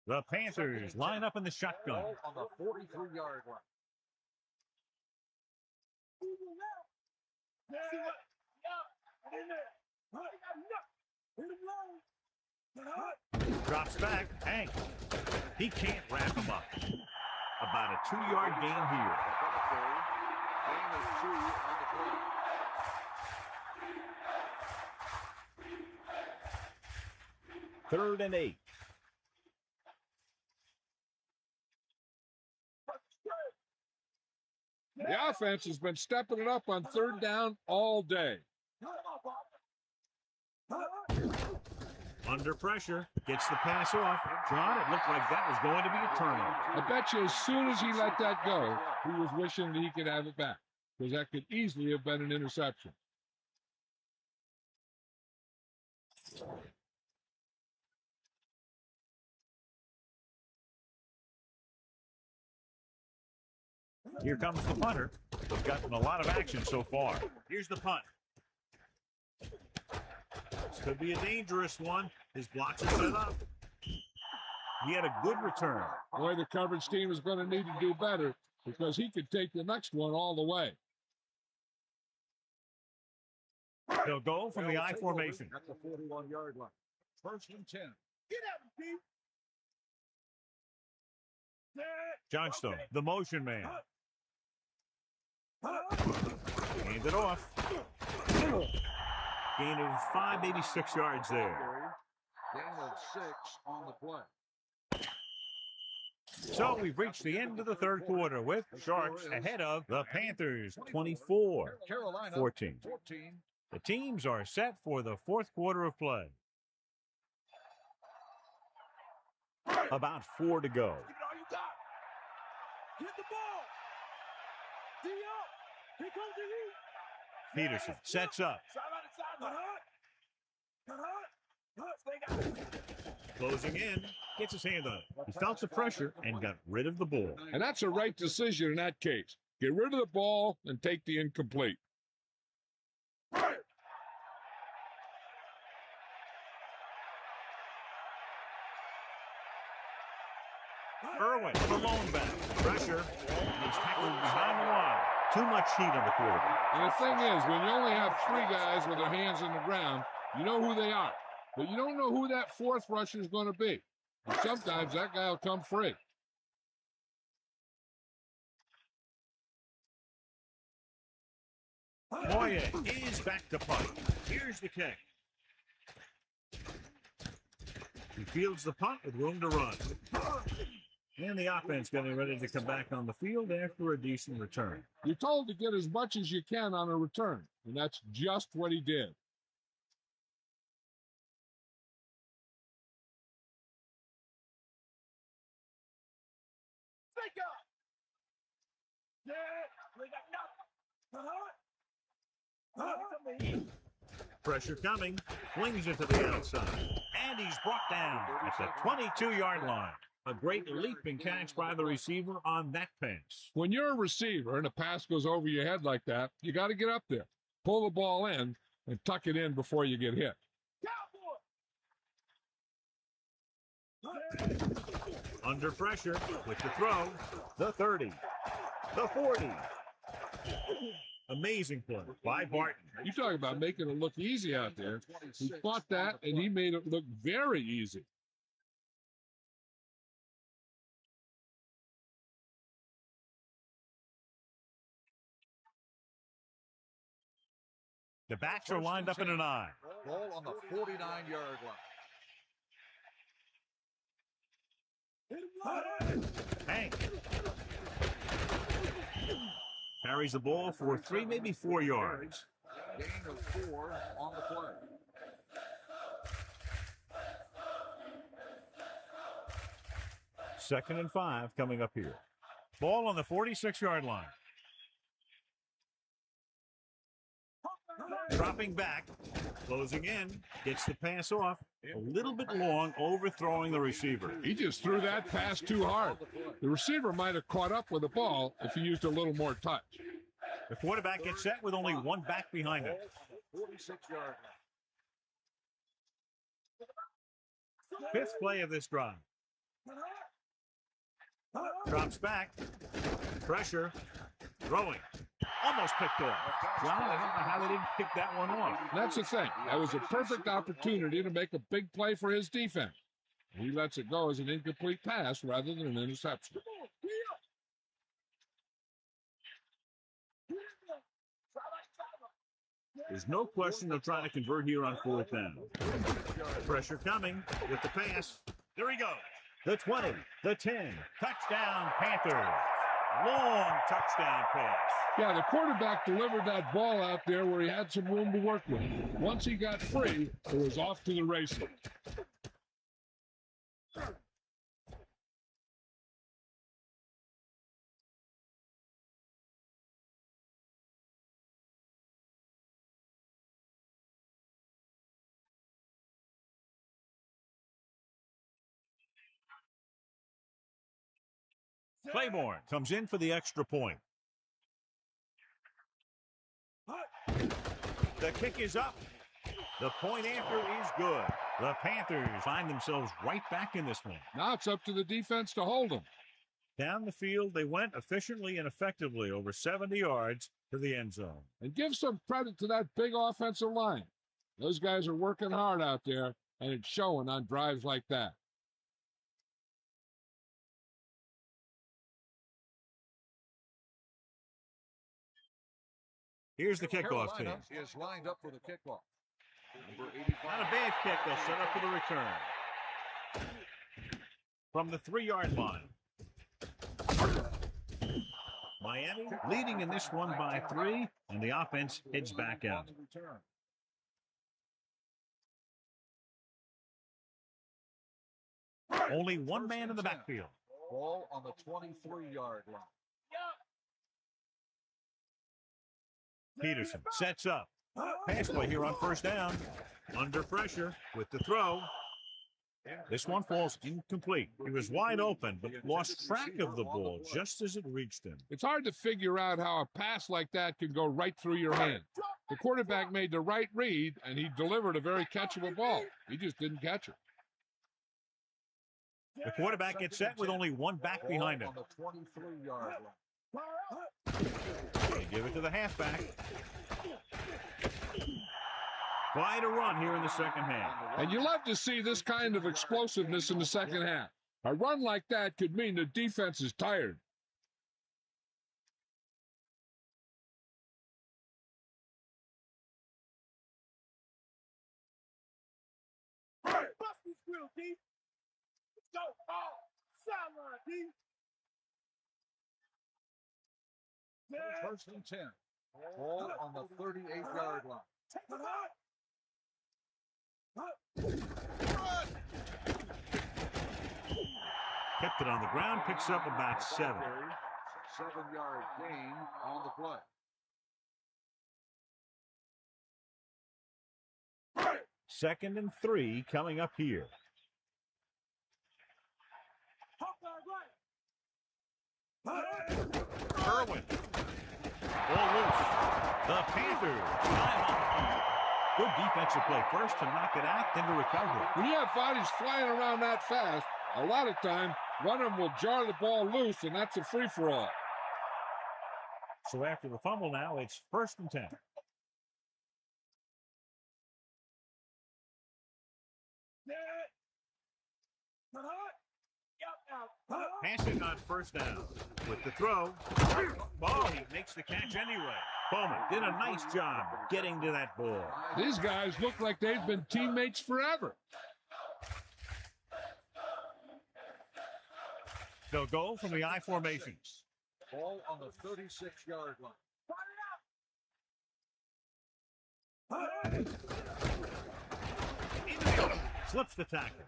The Panthers line up in the shotgun. Ball on the 43-yard line. Drops back. Hank. He can't wrap him up. About a 2-yard gain here. Gain of 2 on the play. Third and 8. The offense has been stepping it up on third down all day. Under pressure. Gets the pass off. John, it looked like that was going to be a turnover. I bet you as soon as he let that go, he was wishing that he could have it back, because that could easily have been an interception. Here comes the punter. He's gotten a lot of action so far. Here's the punt. This could be a dangerous one. His blocks are set up. He had a good return. Boy, the coverage team is going to need to do better, because he could take the next one all the way. They'll go from the I formation. At the 41-yard line. First and 10. Get out, Pete. Johnstone, the motion man. Hand it off. Gain of 5, maybe 6 yards there. Gain of 6 on the play. So we've reached the end of the third quarter with Sharks ahead of the Panthers, 24-14. Carolina 14. The teams are set for the fourth quarter of play. About 4 to go. Give it all you got. Hit the ball. D-up. Here comes the heat. Peterson sets up. Closing in. Gets his hand on it. He felt the pressure and got rid of the ball. And that's a right decision in that case. Get rid of the ball and take the incomplete. Irwin, the lone back. Pressure. He's tackled behind the line. Too much heat on the quarterback. And the thing is, when you only have 3 guys with their hands in the ground, you know who they are. But you don't know who that fourth rusher is going to be. And sometimes that guy will come free. Moya is back to punt. Here's the kick. He fields the punt with room to run. And the offense getting ready to come back on the field after a decent return. You're told to get as much as you can on a return, and that's just what he did. Take up. Yeah. We got nothing. Pressure coming. Flings it to the outside. And he's brought down at the 22-yard line. A great leaping catch by the receiver on that pass. When you're a receiver and a pass goes over your head like that, you got to get up there, pull the ball in, and tuck it in before you get hit. Under pressure with the throw. The 30. The 40. Amazing play by Barton. You talk about making it look easy out there. He fought that, and he made it look very easy. The backs are lined up in an eye. Ball on the 49-yard line. Hank carries the ball for 3, maybe 4 yards. Gain of 4 on the play. Second and 5 coming up here. Ball on the 46-yard line. Dropping back, closing in, gets the pass off, a little bit long, overthrowing the receiver. He just threw that pass too hard. The receiver might have caught up with the ball if he used a little more touch. The quarterback gets set with only one back behind him. 46-yard line. Fifth play of this drive. Drops back, pressure, throwing. Almost picked off. John, I don't know how they didn't pick that one off. That's the thing. That was a perfect opportunity to make a big play for his defense. He lets it go as an incomplete pass rather than an interception. There's no question they'll try to convert here on 4th down. Pressure coming with the pass. There he goes. The 20, the 10. Touchdown, Panthers. Long touchdown pass. Yeah, the quarterback delivered that ball out there where he had some room to work with. Once he got free, it was off to the races. Claiborne comes in for the extra point. The kick is up. The point after is good. The Panthers find themselves right back in this one. Now it's up to the defense to hold them. Down the field, they went efficiently and effectively over 70 yards to the end zone. And give some credit to that big offensive line. Those guys are working hard out there, and it's showing on drives like that. Here's the kickoff team. Carolina is lined up for the kickoff. Number 85. Not a bad kick. They'll set up for the return. From the 3-yard line. Miami leading in this one by 3, and the offense heads back out. Only one man in the backfield. Ball on the 23-yard line. Peterson sets up. Pass play here on 1st down. Under pressure with the throw. This one falls incomplete. He was wide open, but lost track of the ball just as it reached him. It's hard to figure out how a pass like that can go right through your hand. The quarterback made the right read, and he delivered a very catchable ball. He just didn't catch it. The quarterback gets set with only one back behind him. On the 23-yard line. They give it to the halfback. Quite a run here in the second half. And you love to see this kind of explosiveness in the second half. A run like that could mean the defense is tired. Bust this grill, D. Let's go. Oh, sideline, D. First and 10. Ball on the 38-yard line. Take it out. Kept it on the ground, picks up about 7. 7-yard gain on the play. Second and 3 coming up here. Irwin. Ball loose. The Panthers. Good defensive play. First to knock it out, then to recover. When you have bodies flying around that fast, a lot of time, one of them will jar the ball loose, and that's a free-for-all. So after the fumble now, it's 1st and 10. Passing on 1st down. With the throw. Oh, he makes the catch anyway. Bowman did a nice job getting to that ball. These guys look like they've been teammates forever. They'll go from the I formation. Ball on the 36-yard line. Slips the tackle.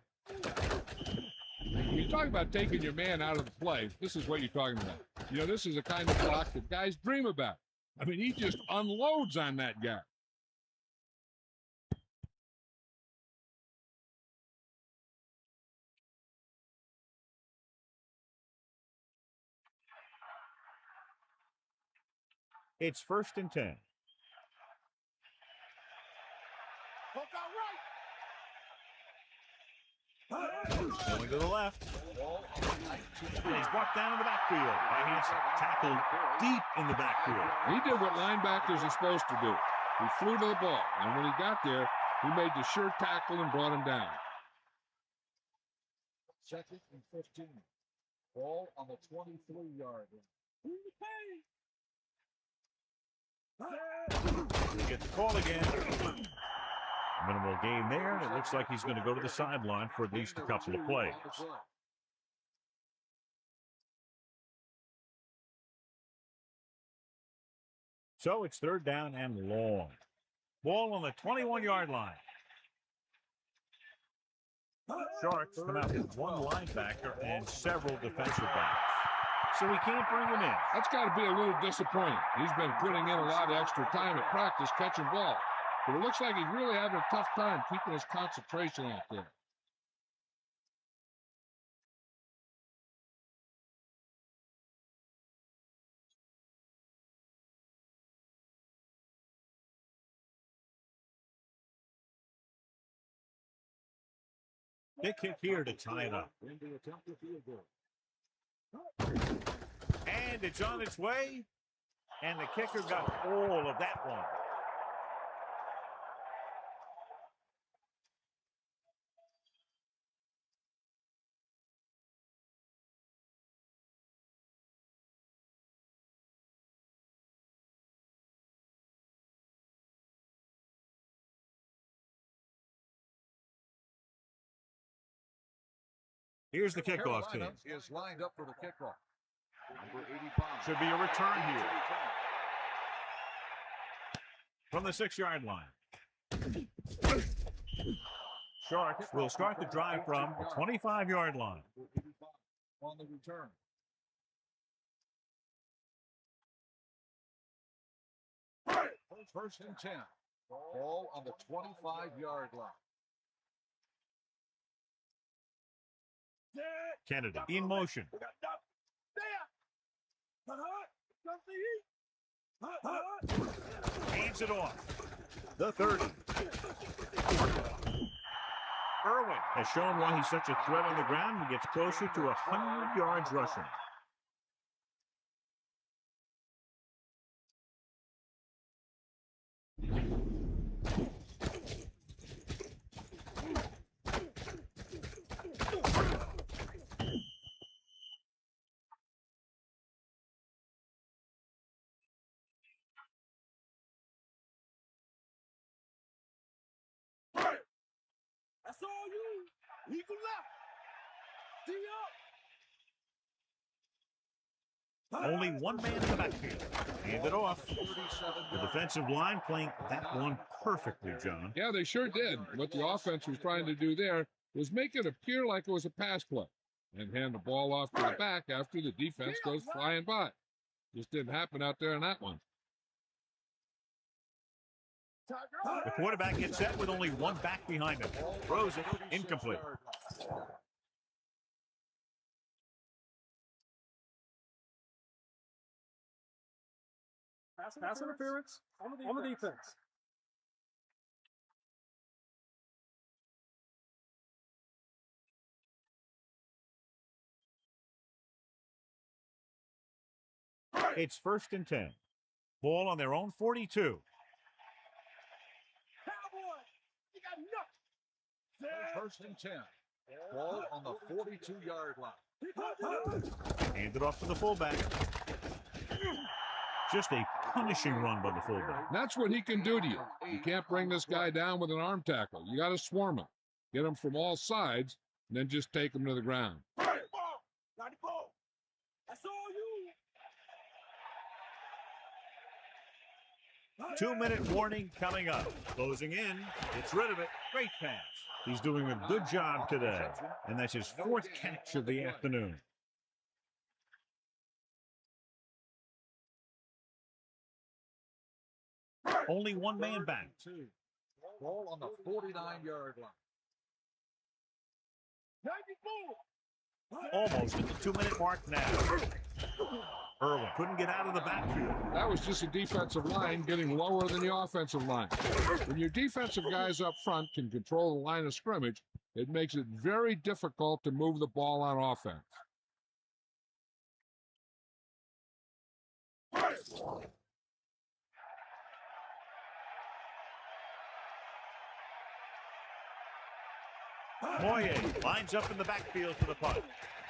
You talk about taking your man out of the play. This is what you're talking about. You know, this is the kind of block that guys dream about. I mean, he just unloads on that guy. It's 1st and 10. Going to the left. Ball on the And he's brought down in the backfield by Hanson. Tackled deep in the backfield. He did what linebackers are supposed to do. He flew to the ball, and when he got there, he made the sure tackle and brought him down. 2nd and 15. Ball on the 23-yard line. He gets the call again. Minimal gain there, and it looks like he's going to go to the sideline for at least a couple of plays. So it's 3rd down and long. Ball on the 21-yard line. Sharks come out with one linebacker and several defensive backs. So he can't bring him in. That's got to be a little disappointing. He's been putting in a lot of extra time at practice catching ball. But it looks like he's really having a tough time keeping his concentration out there. Big kick here to tie it up. And it's on its way. And the kicker got all of that one. Here's the kickoff team. Is lined up for the kickoff. Number 85. Should be a return here. From the 6-yard line. Sharks will start the drive from the 25-yard line. On the return. First and 10. Ball on the 25-yard line. Kennedy in motion. Hands it off. The 30. Irwin has shown why he's such a threat on the ground and gets closer to 100 yards rushing. That's all you. Eagle left. D up. Only one man in the backfield. Hand it off. The defensive line playing that one perfectly, John. Yeah, they sure did. What the offense was trying to do there was make it appear like it was a pass play and hand the ball off to the back after the defense goes flying by. Just didn't happen out there in that one. The quarterback gets set with only one back behind him. Throws it incomplete. Pass interference on the defense. It's 1st and 10. Ball on their own 42. First and 10. Ball on the 42-yard line. Hand it off to the fullback. Just a punishing run by the fullback. That's what he can do to you. You can't bring this guy down with an arm tackle. You got to swarm him. Get him from all sides, and then just take him to the ground. That's all you. 2-minute warning coming up. Closing in. Gets rid of it. Great pass. He's doing a good job today. And that's his 4th catch of the afternoon. Only one man back. Ball on the 49-yard line. 94. Almost at the 2-minute mark now. Irwin couldn't get out of the backfield. That was just a defensive line getting lower than the offensive line. When your defensive guys up front can control the line of scrimmage, it makes it very difficult to move the ball on offense. Moye lines up in the backfield for the punt.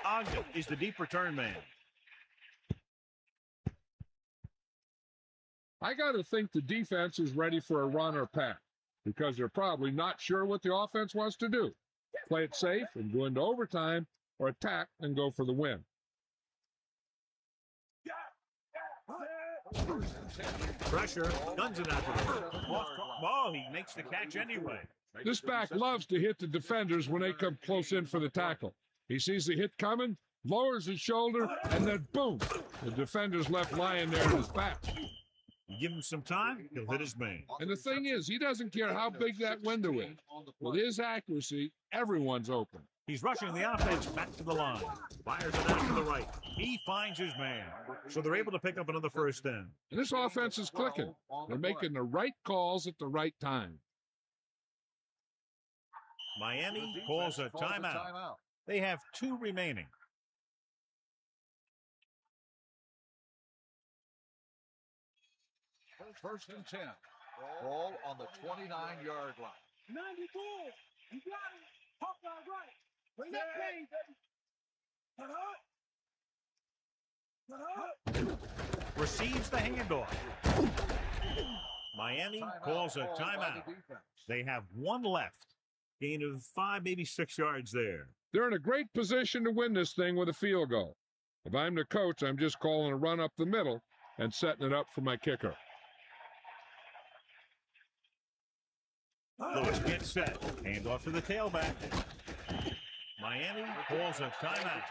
Ogden is the deep return man. I got to think the defense is ready for a run or pass because they're probably not sure what the offense wants to do. Play it safe and go into overtime, or attack and go for the win. Pressure, guns it out to the ball. He makes the catch anyway. This back loves to hit the defenders when they come close in for the tackle. He sees the hit coming, lowers his shoulder, and then boom, the defender's left lying there in his back. Give him some time, he'll hit his man. And the thing is, he doesn't care how big that window is. With his accuracy, everyone's open. He's rushing the offense back to the line. Fires it out to the right. He finds his man. So they're able to pick up another first down. And this offense is clicking. They're making the right calls at the right time. Miami calls a timeout. They have 2 remaining. First and 10. Ball on the 29-yard line. 94. You got it. Hawkeye right. Bring that pain, baby. Receives the handoff. Miami calls a timeout. They have 1 left. Gain of 5, maybe 6 yards there. They're in a great position to win this thing with a field goal. If I'm the coach, I'm just calling a run up the middle and setting it up for my kicker. Lewis gets set. Handoff to the tailback. Miami calls a timeout.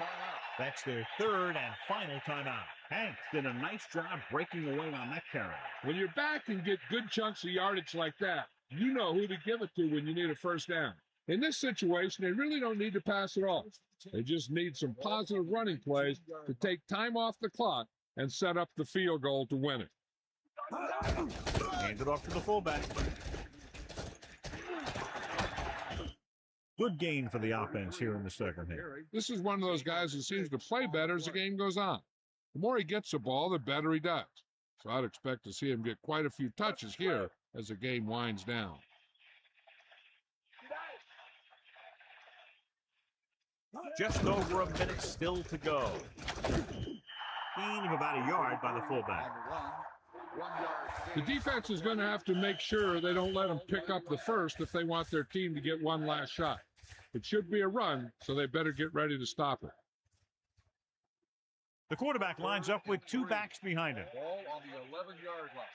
That's their 3rd and final timeout. Hanks did a nice job breaking away on that carry. When your back can get good chunks of yardage like that, you know who to give it to when you need a first down. In this situation, they really don't need to pass it off. They just need some positive running plays to take time off the clock and set up the field goal to win it. Hand it off to the fullback. Good gain for the offense here in the second half. This is one of those guys who seems to play better as the game goes on. The more he gets the ball, the better he does. So I'd expect to see him get quite a few touches here as the game winds down. Just over a minute still to go. Gain of about a yard by the fullback. The defense is going to have to make sure they don't let them pick up the first if they want their team to get one last shot. It should be a run, so they better get ready to stop it. The quarterback lines up with 2 backs behind him. Ball on the 11-yard line.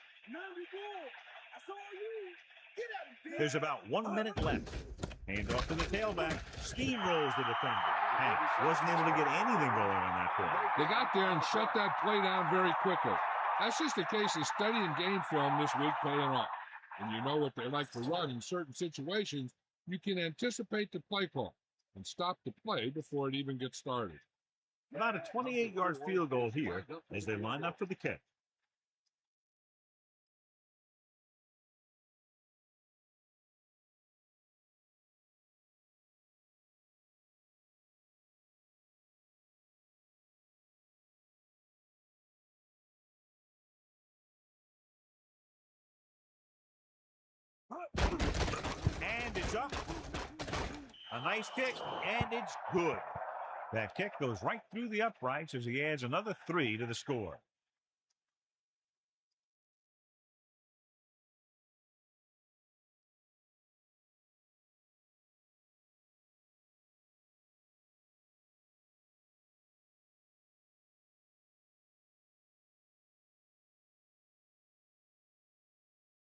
There's about 1 minute left. Hand off to the tailback. Steamrolls the defender. Hanks wasn't able to get anything going on that play. They got there and shut that play down very quickly. That's just a case of studying game film this week paying off. And you know what they like to run in certain situations, you can anticipate the play call and stop the play before it even gets started. About a 28-yard field goal here as they line up for the kick. And it's up. A nice kick, and it's good. That kick goes right through the uprights as he adds another 3 to the score.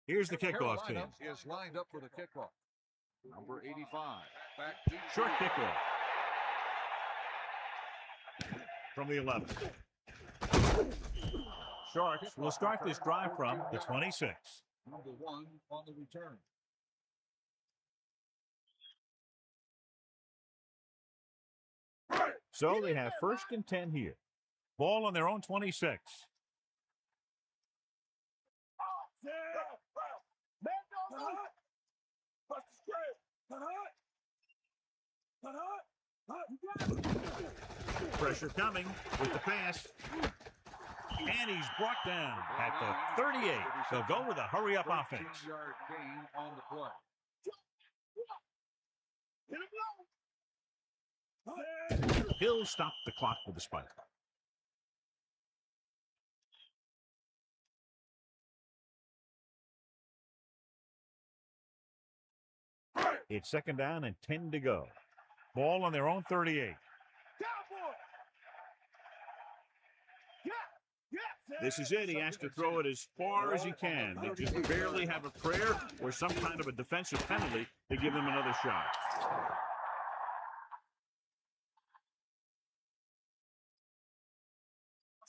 Here's the kickoff team. Is lined up for the kickoff. Number 85. Back deep. Short kickoff. From the 11. Sharks will start this drive from the 26. Number 1 on the return. So they have 1st and 10 here. Ball on their own 26. Pressure coming with the pass. And he's brought down at the 38. They'll go with a hurry-up offense. 13-yard gain on the play. He'll stop the clock with the spike. It's second down and 10 to go. Ball on their own 38. This is it. He has to throw it as far as he can. They just barely have a prayer or some kind of a defensive penalty to give them another shot.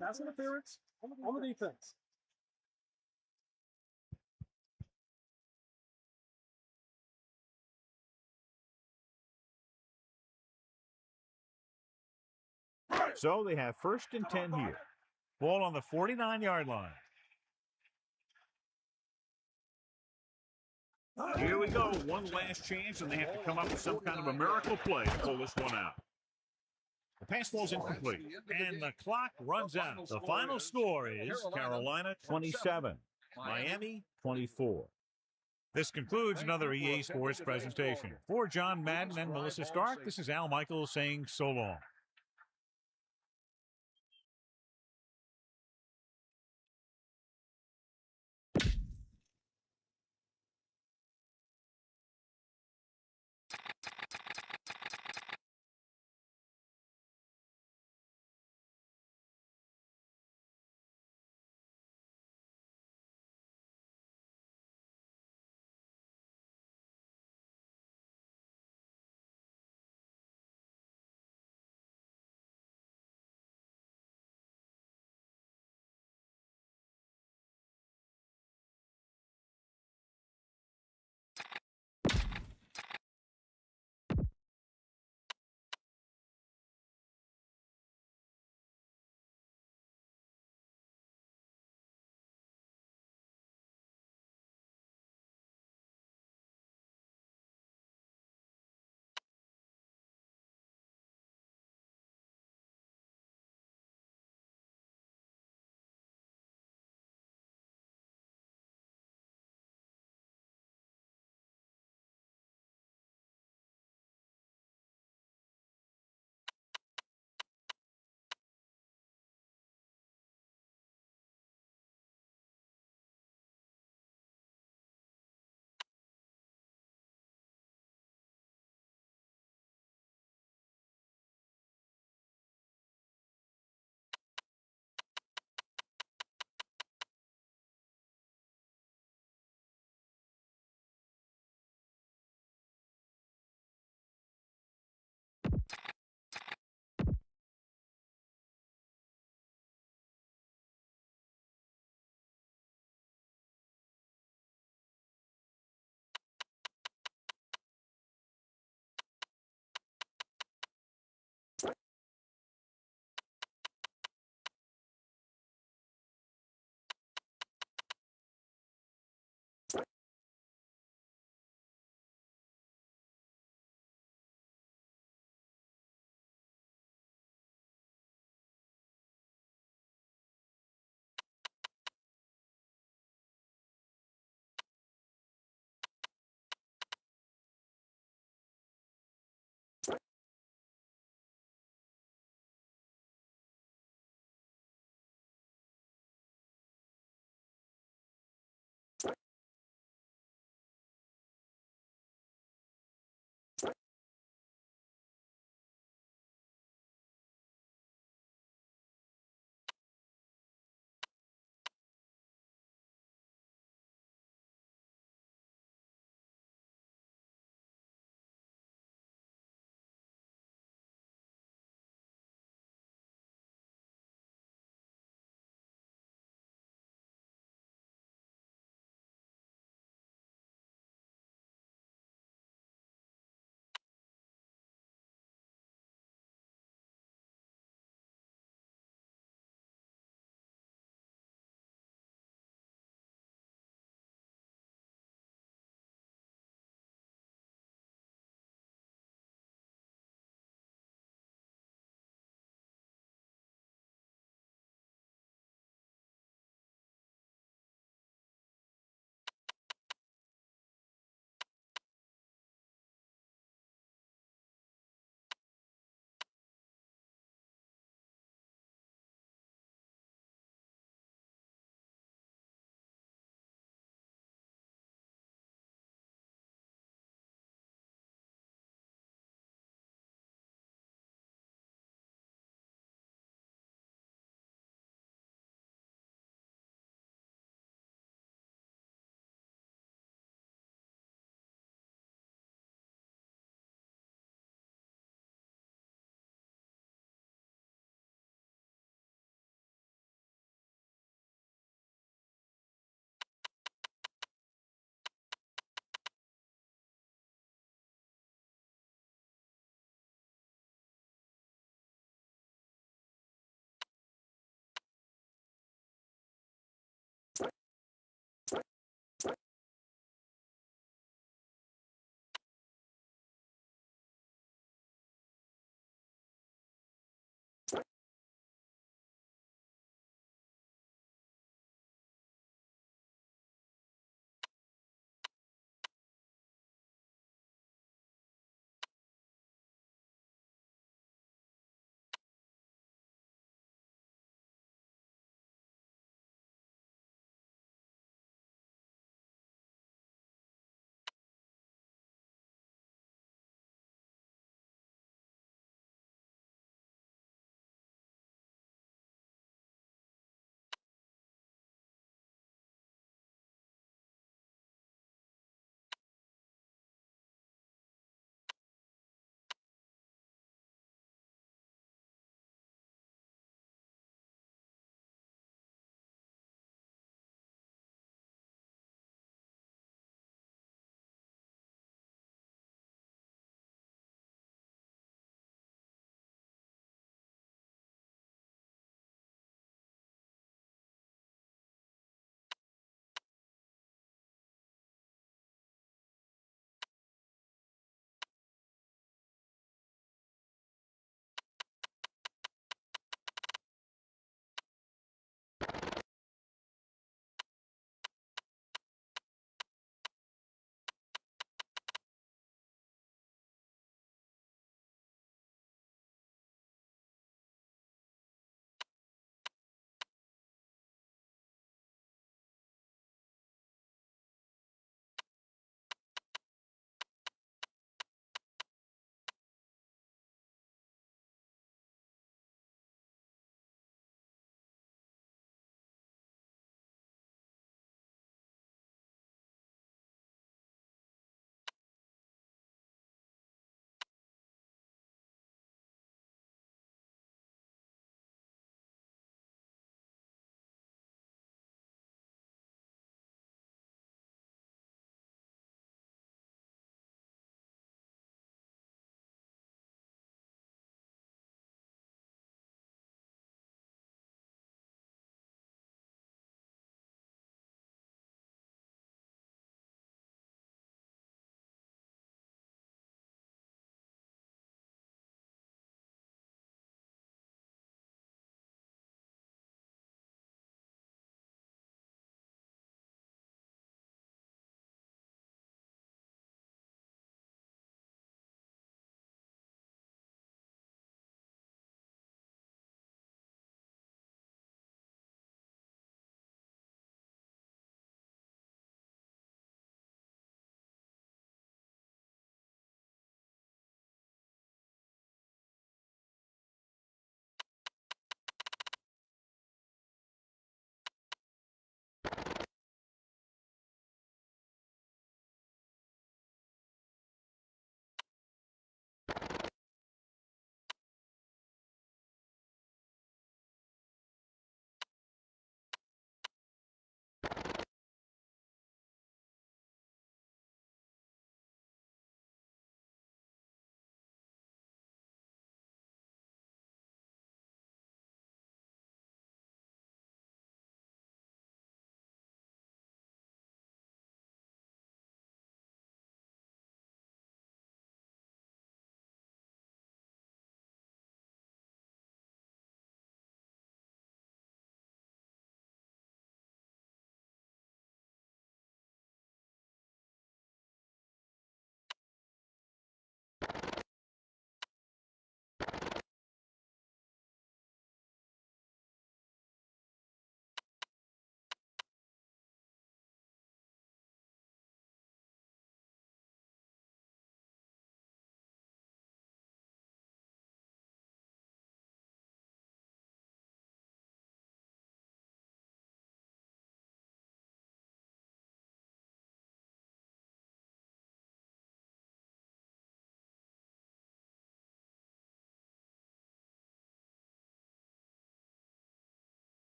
Pass interference on the defense. So they have first and 10 here. Ball on the 49-yard line. Here we go. One last chance, and they have to come up with some kind of a miracle play to pull this one out. The pass ball's incomplete, and the clock runs out. The final score is Carolina 27, Miami 24. This concludes another EA Sports presentation. For John Madden and Melissa Stark, this is Al Michaels saying so long.